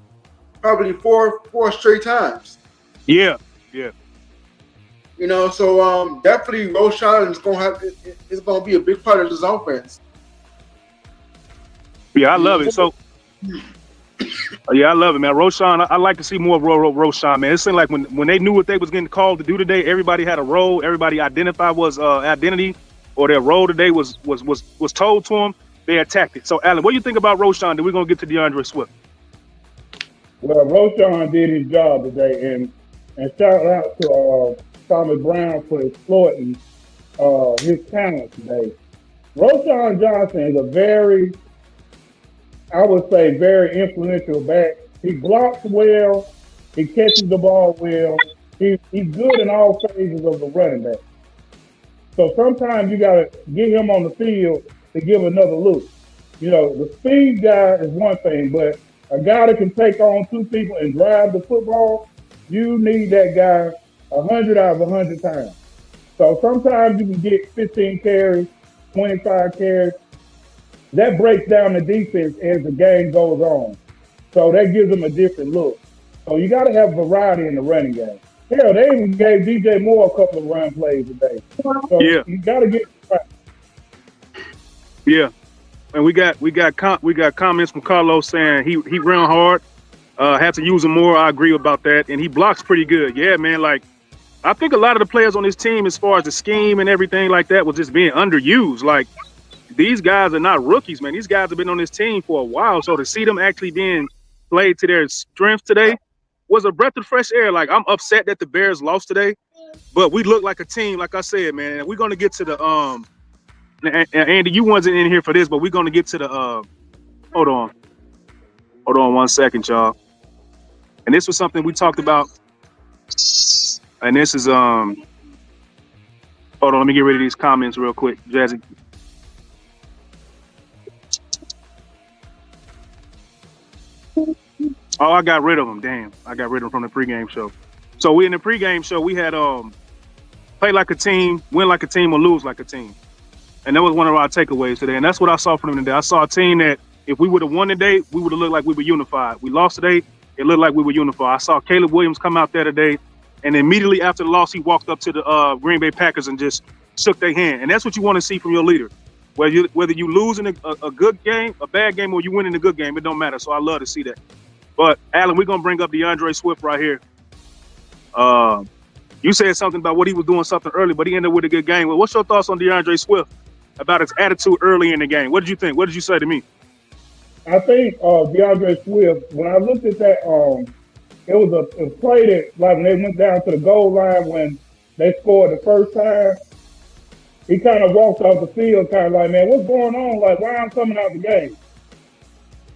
[SPEAKER 2] probably four straight times.
[SPEAKER 3] Yeah.
[SPEAKER 2] So definitely Roschon is gonna be a big part of this offense.
[SPEAKER 3] Yeah, I love it. So yeah, I love it, man. Roschon, I like to see more of Roschon, man. It seemed like when they knew what they was getting called to do today, everybody had a role. Everybody identified was identity, or their role today was told to them. They attacked it. So, Alan, what do you think about Roschon? Then we're gonna get to DeAndre Swift.
[SPEAKER 4] Well, Roschon did his job today, and shout out to Thomas Brown for exploiting his talent today. Roschon Johnson is a very influential back. He blocks well. He catches the ball well. He's good in all phases of the running back. So sometimes you got to get him on the field to give another look. The speed guy is one thing, but a guy that can take on 2 people and drive the football, you need that guy 100 out of 100 times. So sometimes you can get 15 carries, 25 carries. That breaks down the defense as the game goes on. So that gives them a different look. So you got to have variety in the running game. Hell, they even gave DJ Moore a couple of run plays today. So
[SPEAKER 3] Yeah.
[SPEAKER 4] You got to get right.
[SPEAKER 3] Yeah, and we got comments from Carlos saying he ran hard, had to use him more. I agree about that, and he blocks pretty good. Yeah, man. Like I think a lot of the players on this team, as far as the scheme and everything like that, was just being underused. Like these guys are not rookies, man. These guys have been on this team for a while, so to see them actually being played to their strength today was a breath of fresh air. Like I'm upset that the Bears lost today, but we look like a team. Like I said, man, we're gonna get to the And Andy, you wasn't in here for this, but we're gonna get to the hold on 1 second, y'all. And this was something we talked about. And this is hold on, let me get rid of these comments real quick, Jazzy. Oh, I got rid of them. Damn, I got rid of them from the pregame show. So we in the pregame show, we had play like a team, win like a team, or lose like a team. And that was one of our takeaways today. And that's what I saw from them today. I saw a team that if we would have won today, we would have looked like we were unified. We lost today, it looked like we were unified. I saw Caleb Williams come out there today, and immediately after the loss, he walked up to the Green Bay Packers and just shook their hand. And that's what you want to see from your leader. Whether you lose in a good game, a bad game, or you win in a good game, it don't matter. So I love to see that. But, Alan, we're going to bring up DeAndre Swift right here. You said something about what he was doing something early, but he ended up with a good game. Well, what's your thoughts on DeAndre Swift about his attitude early in the game? What did you think? What did you say to me?
[SPEAKER 4] I think DeAndre Swift, when I looked at that, it was a play that, like, when they went down to the goal line when they scored the first time, he kind of walked off the field kind of like, man, what's going on? Like, why I'm coming out the game?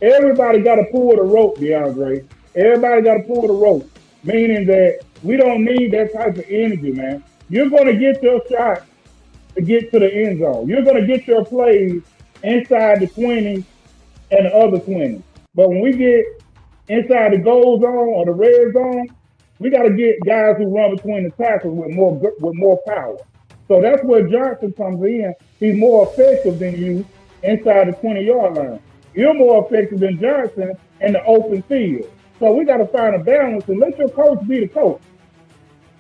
[SPEAKER 4] Everybody got to pull the rope, DeAndre. Everybody got to pull the rope, meaning that we don't need that type of energy, man. You're going to get your shot to get to the end zone. You're going to get your plays inside the 20 and the other 20. But when we get inside the goal zone or the red zone, we got to get guys who run between the tackles with more power. So that's where Johnson comes in. He's more effective than you inside the 20-yard line. You're more effective than Johnson in the open field. So we got to find a balance and let your coach be the coach.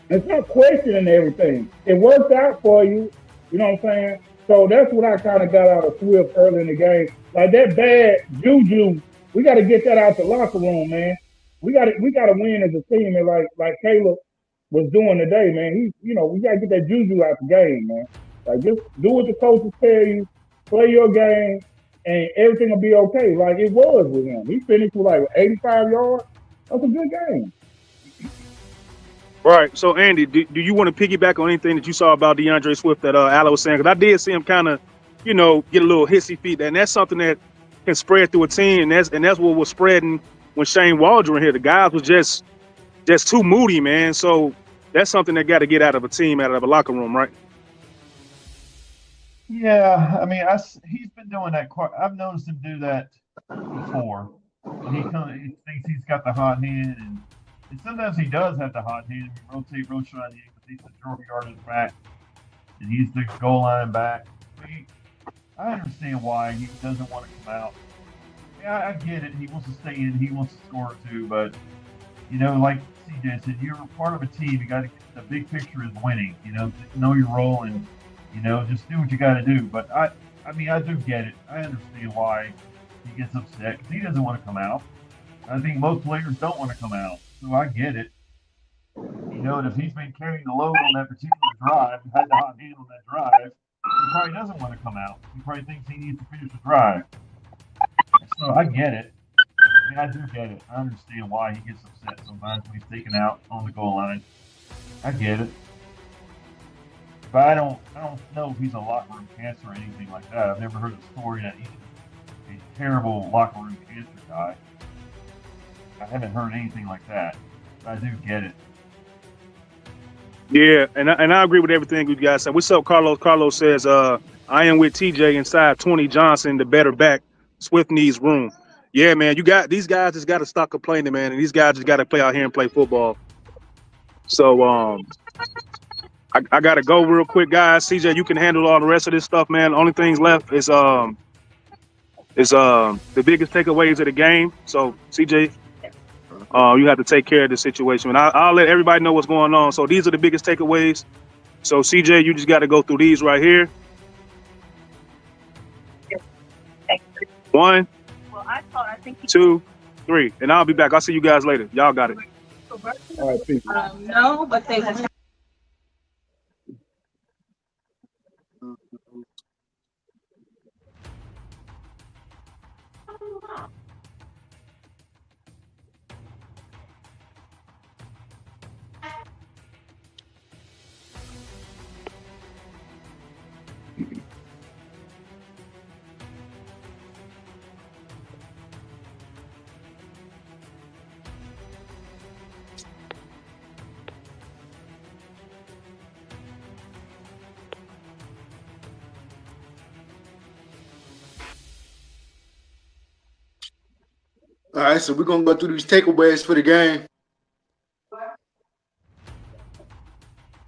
[SPEAKER 4] It's not questioning everything. It worked out for you. You know what I'm saying? So that's what I kind of got out of Swift early in the game. Like that bad juju, we got to get that out the locker room, man. We got to win as a team, and like Caleb was doing today, man. We got to get that juju out the game, man. Like just do what the coaches tell you, play your game, and everything will be okay. Like it was with him. He finished with like 85 yards. That's a good game.
[SPEAKER 3] Right. So, Andy, do you want to piggyback on anything that you saw about DeAndre Swift that Alan was saying? Because I did see him kind of, get a little hissy feet, and that's something that can spread through a team, and that's what was spreading when Shane Waldron here. The guys was just too moody, man. So that's something that got to get out of a team, out of a locker room, right?
[SPEAKER 5] Yeah, I mean, he's been doing that quite. I've noticed him do that before. And he thinks he's got the hot hand, and sometimes he does have the hot hand. We rotate Roshan in because he's the short yardage back, and he's the goal line back. I understand why he doesn't want to come out. Yeah, I get it. He wants to stay in. He wants to score too. But, like CJ said, you're part of a team. You got to. The big picture is winning. Know your role and just do what you got to do. But I do get it. I understand why he gets upset because he doesn't want to come out. I think most players don't want to come out, so I get it. And if he's been carrying the load on that particular drive, had the hot hand on that drive, he probably doesn't want to come out. He probably thinks he needs to finish the drive. So I get it. I do get it. I understand why he gets upset sometimes when he's taken out on the goal line. I get it. But I don't know if he's a locker room cancer or anything like that. I've never heard a story that he's a terrible locker room cancer guy. I haven't heard anything like that. But I do get it.
[SPEAKER 3] Yeah, and I agree with everything you guys said. What's up, Carlos? Carlos says, I am with TJ inside 20 Johnson, the better back. Swift needs room. Yeah, man, these guys just got to stop complaining, man, and these guys just got to play out here and play football. So, I got to go real quick, guys. CJ, you can handle all the rest of this stuff, man. The only things left is the biggest takeaways of the game. So, CJ, you have to take care of the situation. And I'll let everybody know what's going on. So these are the biggest takeaways. So CJ, you just got to go through these right here. 1, 2, 3. And I'll be back. I'll see you guys later. Y'all got it.
[SPEAKER 4] All right, peace.
[SPEAKER 6] No, but they will.
[SPEAKER 2] All right, so we're gonna go through these takeaways for the game.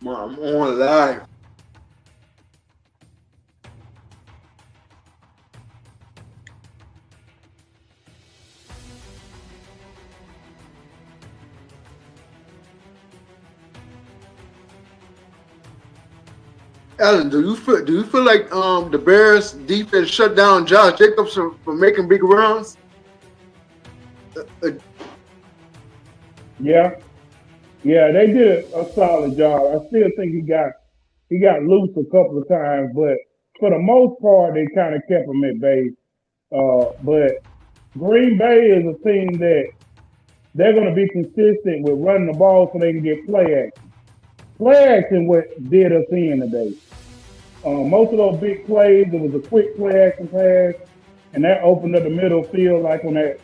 [SPEAKER 2] I'm on live. Alan, do you feel like the Bears defense shut down Josh Jacobs from making big runs?
[SPEAKER 4] Yeah, yeah, they did a solid job. I still think he got loose a couple of times, but for the most part, they kind of kept him at bay. But Green Bay is a team that they're going to be consistent with running the ball so they can get play action. Play action what did us in today. Most of those big plays, it was a quick play action pass, and that opened up the middle field like on that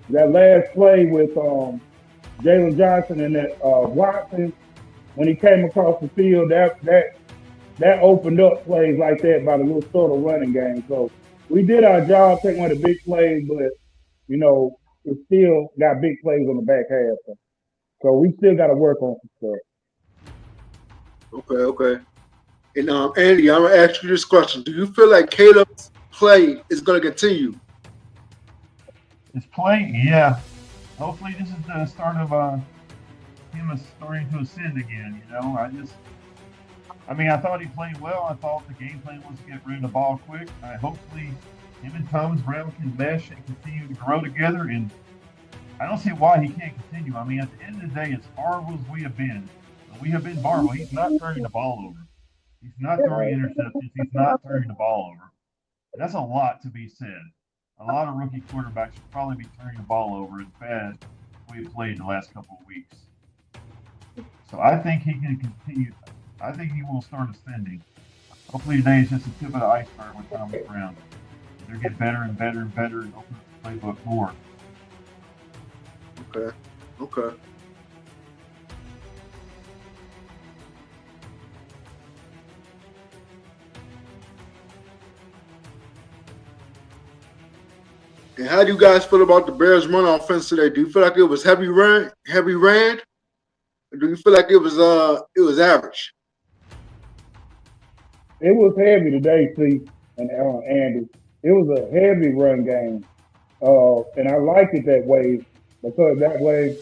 [SPEAKER 4] last play with Jalen Johnson and that Watson when he came across the field. That opened up plays like that by the little sort of running game. So we did our job taking one of the big plays, but you know it still got big plays on the back half. So we still got to work on some
[SPEAKER 2] Okay, okay. And Andy, I'm gonna ask you this question: do you feel like Caleb's play is going to continue?
[SPEAKER 5] His play, yeah. Hopefully, this is the start of him starting to ascend again. You know, I mean, I thought he played well. I thought the game plan was to get rid of the ball quick. Hopefully, him and Thomas Brown can mesh and continue to grow together. And I don't see why he can't continue. I mean, at the end of the day, as horrible as we have been horrible. He's not turning the ball over. He's not throwing interceptions. He's not turning the ball over. And that's a lot to be said. A lot of rookie quarterbacks should probably be turning the ball over as bad as we've played the last couple of weeks. So I think he can continue. I think he will start ascending. Hopefully today is just the tip of the iceberg with Thomas Brown. They're getting better and better and better and open up the playbook more.
[SPEAKER 2] Okay, okay. And how do you guys feel about the Bears' run offense today? Do you feel like it was heavy ran, or do you feel like it was average?
[SPEAKER 4] It was heavy today, see, and Andy. It was a heavy run game, and I like it that way because that way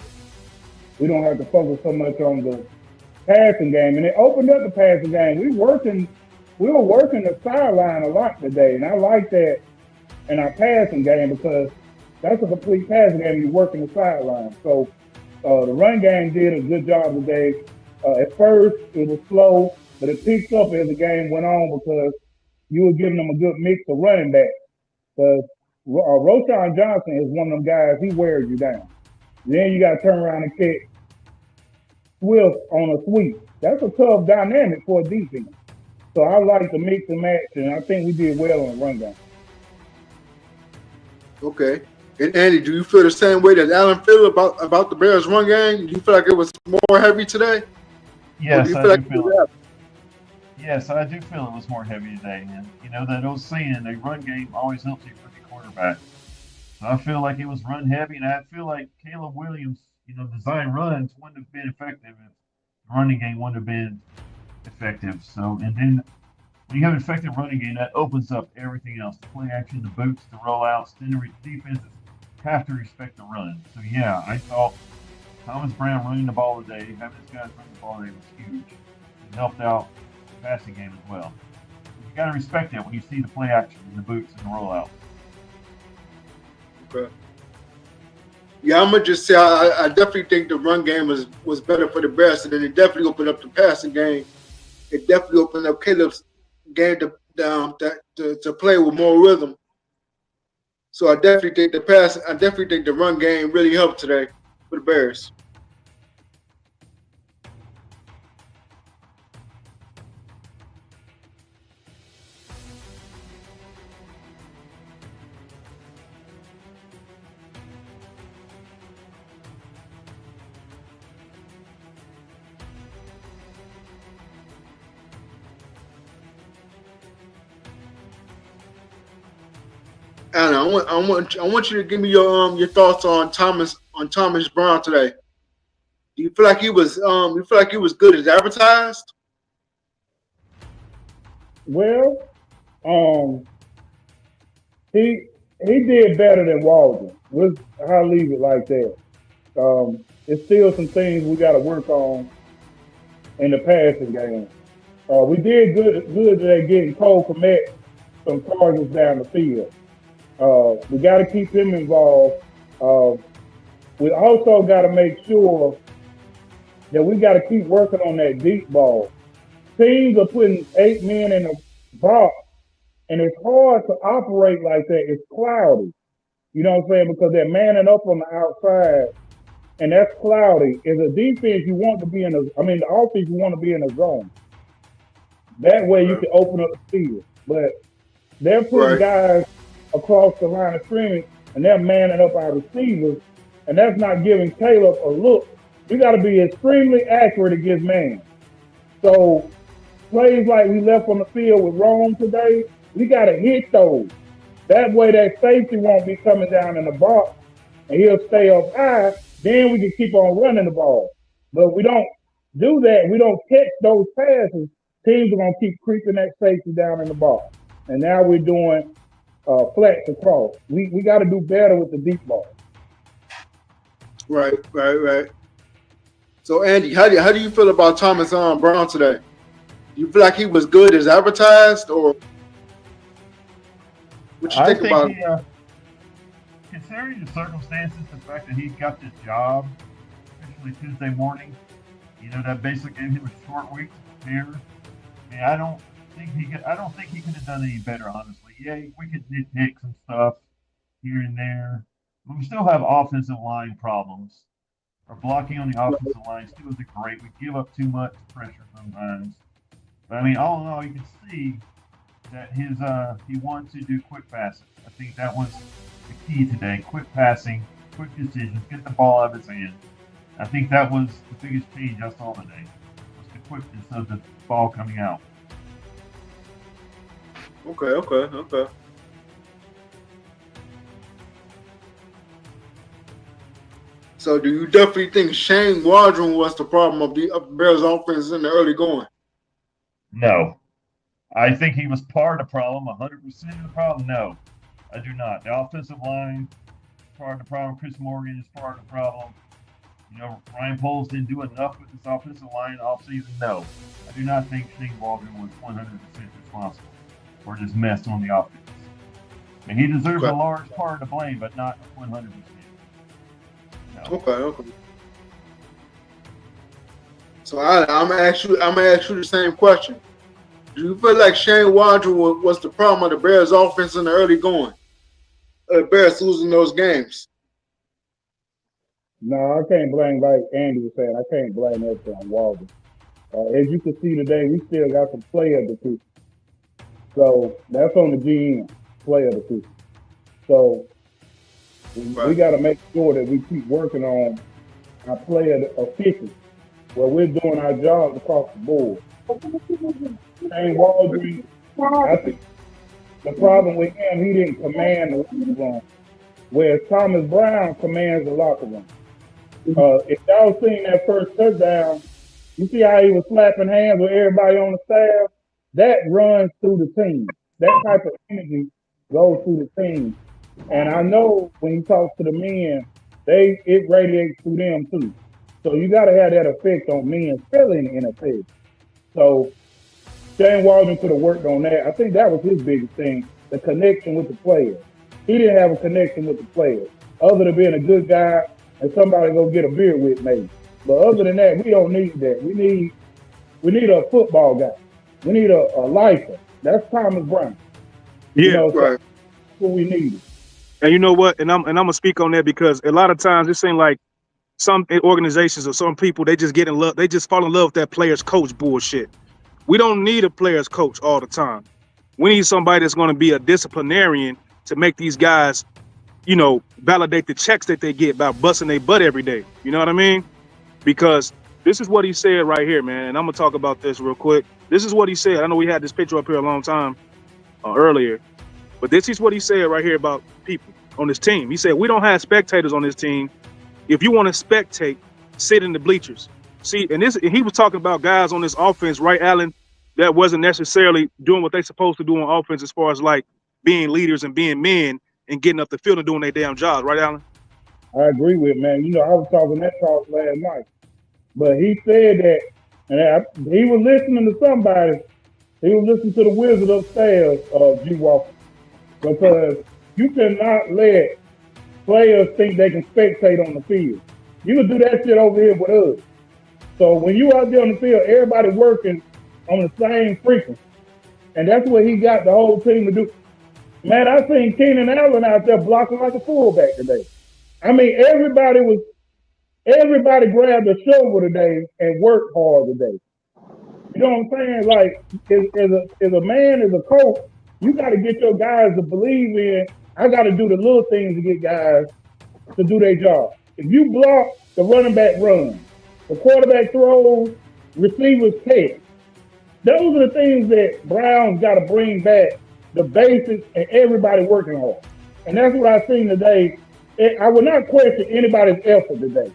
[SPEAKER 4] we don't have to focus so much on the passing game, and it opened up the passing game. We were working the sideline a lot today, and I like that in our passing game because that's a complete passing game. You're working the sideline, so the run game did a good job today. At first, it was slow, but it picked up as the game went on because you were giving them a good mix of running back. Because Roshan Johnson is one of them guys, he wears you down. Then you got to turn around and catch Swift on a sweep. That's a tough dynamic for a defense. So I like the mix and match, and I think we did well on the run game.
[SPEAKER 2] Okay. And Andy, do you feel the same way that Alan feel about the Bears' run game? Do you feel like it was more heavy today?
[SPEAKER 5] Yes, I do feel it. Yes, I do feel it was more heavy today. And you know that old saying, a run game always helps you for the quarterback. So I feel like it was run heavy, and I feel like Caleb Williams, design runs wouldn't have been effective if the running game wouldn't have been effective. So, and then when you have an effective running game, that opens up everything else: the play action, the boots, the rollouts. Then the defenses have to respect the run. So yeah, I thought Thomas Brown running the ball today, having his guys run the ball today was huge. It helped out the passing game as well. You got to respect that when you see the play action and the boots and the rollouts.
[SPEAKER 2] Okay. Yeah, I'm gonna just say I definitely think the run game was better for the Bears, and then it definitely opened up the passing game. It definitely opened up Caleb's game to play with more rhythm. So I definitely think the run game really helped today for the Bears. Anna, I want you to give me your thoughts on Thomas Brown today. Do you feel like he was good as advertised?
[SPEAKER 4] Well, he did better than Walden. I'll leave it like that. It's still some things we got to work on in the passing game. We did good today getting Cole Komet some targets down the field. We got to keep him involved. We also got to make sure that we got to keep working on that deep ball. Teams are putting 8 men in the box, and it's hard to operate like that. It's cloudy. You know what I'm saying? Because they're manning up on the outside, and that's cloudy. As a defense, you want to be the offense, you want to be in a zone. That way you can open up the field. But they're putting guys across the line of scrimmage, and they're manning up our receivers, and that's not giving Caleb a look. We got to be extremely accurate against man. So plays like we left on the field with Rome today, we got to hit those. That way that safety won't be coming down in the box, and he'll stay up high. Then we can keep on running the ball. But we don't do that. We don't catch those passes. Teams are going to keep creeping that safety down in the box. And now we're doing flats across. We got to do better with the deep ball.
[SPEAKER 2] Right. So, Andy, how do you feel about Thomas Brown today? Do you feel like he was good as advertised, or what you think about it?
[SPEAKER 5] Considering the circumstances, the fact that he got this job officially Tuesday morning, that basically gave him a short week to prepare. I mean, I don't think he could have done any better, honestly. Yeah, we could nitpick some stuff here and there, but we still have offensive line problems. Our blocking on the offensive line still isn't great. We give up too much pressure sometimes. But I mean, all in all, you can see that he wanted to do quick passing. I think that was the key today. Quick passing, quick decisions, get the ball out of his hand. I think that was the biggest change I saw today, was the quickness of the ball coming out.
[SPEAKER 2] Okay. So do you definitely think Shane Waldron was the problem of the Bears offense in the early going?
[SPEAKER 5] No. I think he was part of the problem, 100% of the problem. No, I do not. The offensive line is part of the problem. Chris Morgan is part of the problem. Ryan Poles didn't do enough with this offensive line offseason. No, I do not think Shane Waldron was 100% responsible for this mess on the offense. I mean, he deserves a large part of the blame, but not 100%. No.
[SPEAKER 2] Okay. So I'm gonna ask you the same question. Do you feel like Shane Waldron was the problem of the Bears offense in the early going? The Bears losing those games?
[SPEAKER 4] No, I can't blame, like Andy was saying, I can't blame everything on Waldron. As you can see today, we still got some player deficiency. So that's on the GM, player deficiency. So we got to make sure that we keep working on our player efficiency, where we're doing our jobs across the board. Shane Waldron, I think the problem with him, he didn't command the locker room, whereas Thomas Brown commands the locker room. If y'all seen that first touchdown, you see how he was slapping hands with everybody on the staff? That runs through the team. That type of energy goes through the team. And I know when he talks to the men, it radiates through them too. So you got to have that effect on men, especially in the NFL. So Shane Waldron could have worked on that. I think that was his biggest thing, the connection with the players. He didn't have a connection with the players, other than being a good guy and somebody to go get a beer with maybe. But other than that, we don't need that. We need a football guy. We need a lifer. That's Thomas Brown.
[SPEAKER 3] Yeah,
[SPEAKER 4] right. That's what we need.
[SPEAKER 3] And you know what? And I'm gonna speak on that because a lot of times it seems like some organizations or some people, they just get in love. They just fall in love with that player's coach bullshit. We don't need a player's coach all the time. We need somebody that's going to be a disciplinarian to make these guys, validate the checks that they get by busting their butt every day. You know what I mean? Because this is what he said right here, man. And I'm going to talk about this real quick. This is what he said. I know we had this picture up here a long time earlier, but this is what he said right here about people on this team. He said, we don't have spectators on this team. If you want to spectate, sit in the bleachers. See, and he was talking about guys on this offense, right, Allen, that wasn't necessarily doing what they're supposed to do on offense as far as like being leaders and being men and getting up the field and doing their damn jobs, right, Allen?
[SPEAKER 4] I agree with it, man. I was talking that talk last night. But he said that And he was listening to somebody. He was listening to the Wizard upstairs, G Walker, because you cannot let players think they can spectate on the field. You can do that shit over here with us. So when you out there on the field, everybody working on the same frequency. And that's what he got the whole team to do. Man, I seen Keenan Allen out there blocking like a fullback today. I mean, everybody grabbed a shovel today and worked hard today. You know what I'm saying? Like, as a man, as a coach, you got to get your guys to believe in. I got to do the little things to get guys to do their job. If you block, the running back runs, the quarterback throws, receivers catch. Those are the things that Brown's got to bring back, the basics, and everybody working hard. And that's what I seen today. I would not question anybody's effort today,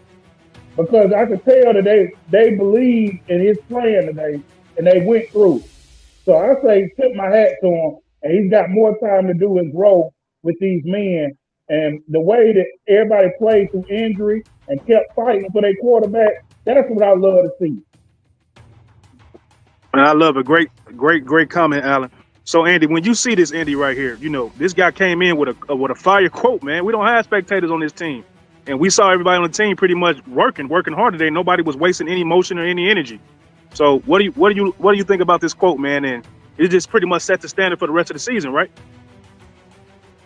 [SPEAKER 4] because I could tell that they believe in his plan today, and they went through. So I say tip my hat to him, and he's got more time to do and grow with these men. And the way that everybody played through injury and kept fighting for their quarterback, that's what I love to see.
[SPEAKER 3] And I love it. Great comment, Alan. So, Andy, when you see this, Andy, right here, this guy came in with a fire quote, man. We don't have spectators on this team. And we saw everybody on the team pretty much working hard today. Nobody was wasting any motion or any energy. So what do you think about this quote, man? And it just pretty much set the standard for the rest of the season, right?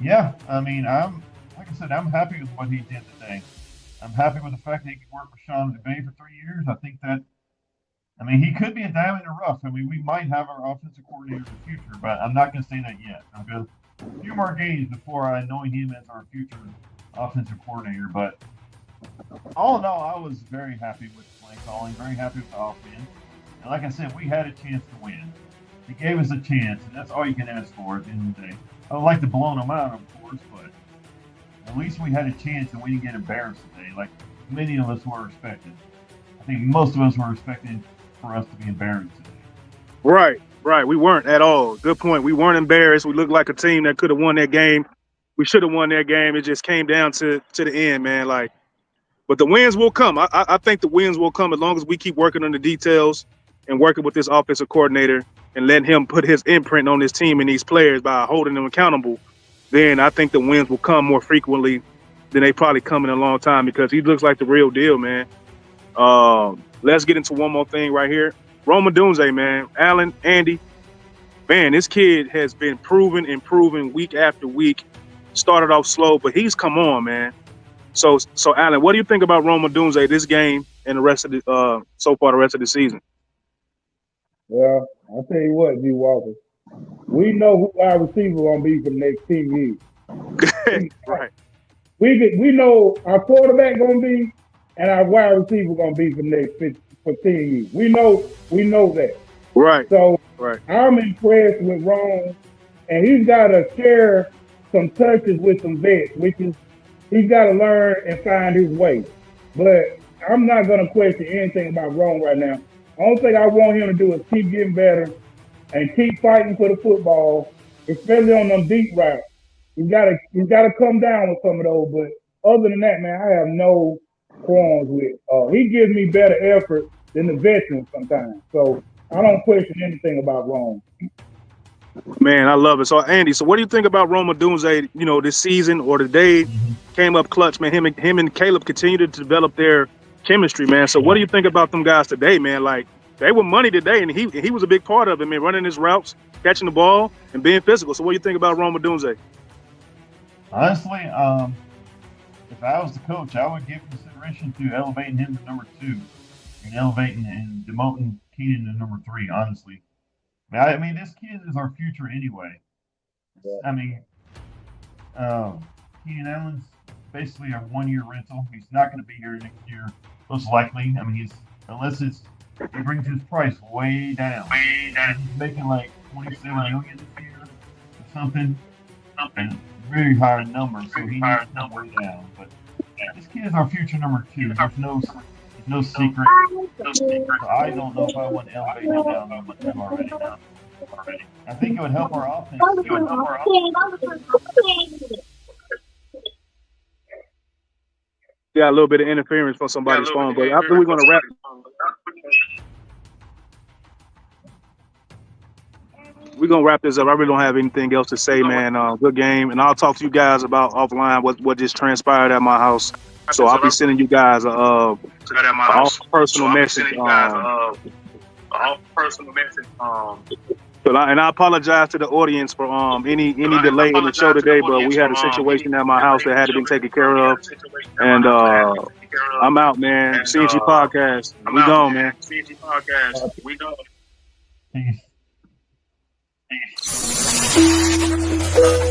[SPEAKER 5] Yeah, I mean, I'm happy with what he did today. I'm happy with the fact that he could work with Sean McVay for 3 years. I think that, I mean, he could be a diamond in the rough. I mean, we might have our offensive coordinator in the future, but I'm not going to say that yet. I've got a few more games before I know him as our future offensive coordinator. But all in all, I was very happy with the play calling, very happy with the offense. And like I said, we had a chance to win. He gave us a chance, and that's all you can ask for at the end of the day. I would like to blow them out, of course, but at least we had a chance and we didn't get embarrassed today, like many of us were expecting. I think most of us were expecting for us to be embarrassed today.
[SPEAKER 3] Right. We weren't at all. Good point. We weren't embarrassed. We looked like a team that could have won that game. We should have won that game. It just came down to the end, man. But the wins will come. I think the wins will come as long as we keep working on the details and working with this offensive coordinator and letting him put his imprint on this team and these players by holding them accountable. Then I think the wins will come more frequently than they probably come in a long time, because he looks like the real deal, man. Let's get into one more thing right here. Rome Odunze, man. Alan, Andy, man, this kid has been improving week after week. Started off slow, but he's come on, man. So Alan, what do you think about Rome Odunze this game and the rest of the the rest of the season?
[SPEAKER 4] Well, I'll tell you what, G Walker. We know who our receiver gonna be for the next 10 years.
[SPEAKER 3] Right.
[SPEAKER 4] We know our quarterback gonna be, and our wide receiver gonna be for the next 10 years. We know that.
[SPEAKER 3] Right.
[SPEAKER 4] So
[SPEAKER 3] right.
[SPEAKER 4] I'm impressed with Rome, and he's got to share some touches with some vets, which is he's got to learn and find his way. But I'm not gonna question anything about Rome right now. The only thing I want him to do is keep getting better and keep fighting for the football, especially on them deep routes. He's got to come down with some of those. But other than that, man, I have no qualms with. He gives me better effort than the veterans sometimes. So I don't question anything about Rome.
[SPEAKER 3] Man, I love it. So Andy, what do you think about Rome Odunze? This season or today came up clutch, man. Him and Caleb continue to develop their chemistry, man. So what do you think about them guys today, man? Like, they were money today, and he was a big part of it, man, running his routes, catching the ball, and being physical. So what do you think about Rome Odunze?
[SPEAKER 5] Honestly, if I was the coach, I would give consideration to elevating him to number 2 and elevating and demoting Keenan to number 3, honestly. I mean, this kid is our future anyway. I mean, Keenan Allen's basically a 1-year rental. He's not going to be here next year, most likely. I mean, he brings his price way down. He's making like $27 million this year or something, and very high number. So he needs to come way down. But this kid is our future number 2. There's no secret. So I don't know if I want to elevate him down already. I think it would help our offense.
[SPEAKER 3] Yeah, a little bit of interference from somebody's phone, but after we're going to wrap. we're gonna wrap this up. I really don't have anything else to say, man. Good game, and I'll talk to you guys about offline what just transpired at my house. So I'll be sending you guys a personal message. But I apologize to the audience for any delay in the show today, but we had a situation at my house that had to be taken care of, and I'm out, man. CNG podcast, we gone, man. CNG podcast, we gone.
[SPEAKER 5] Peace.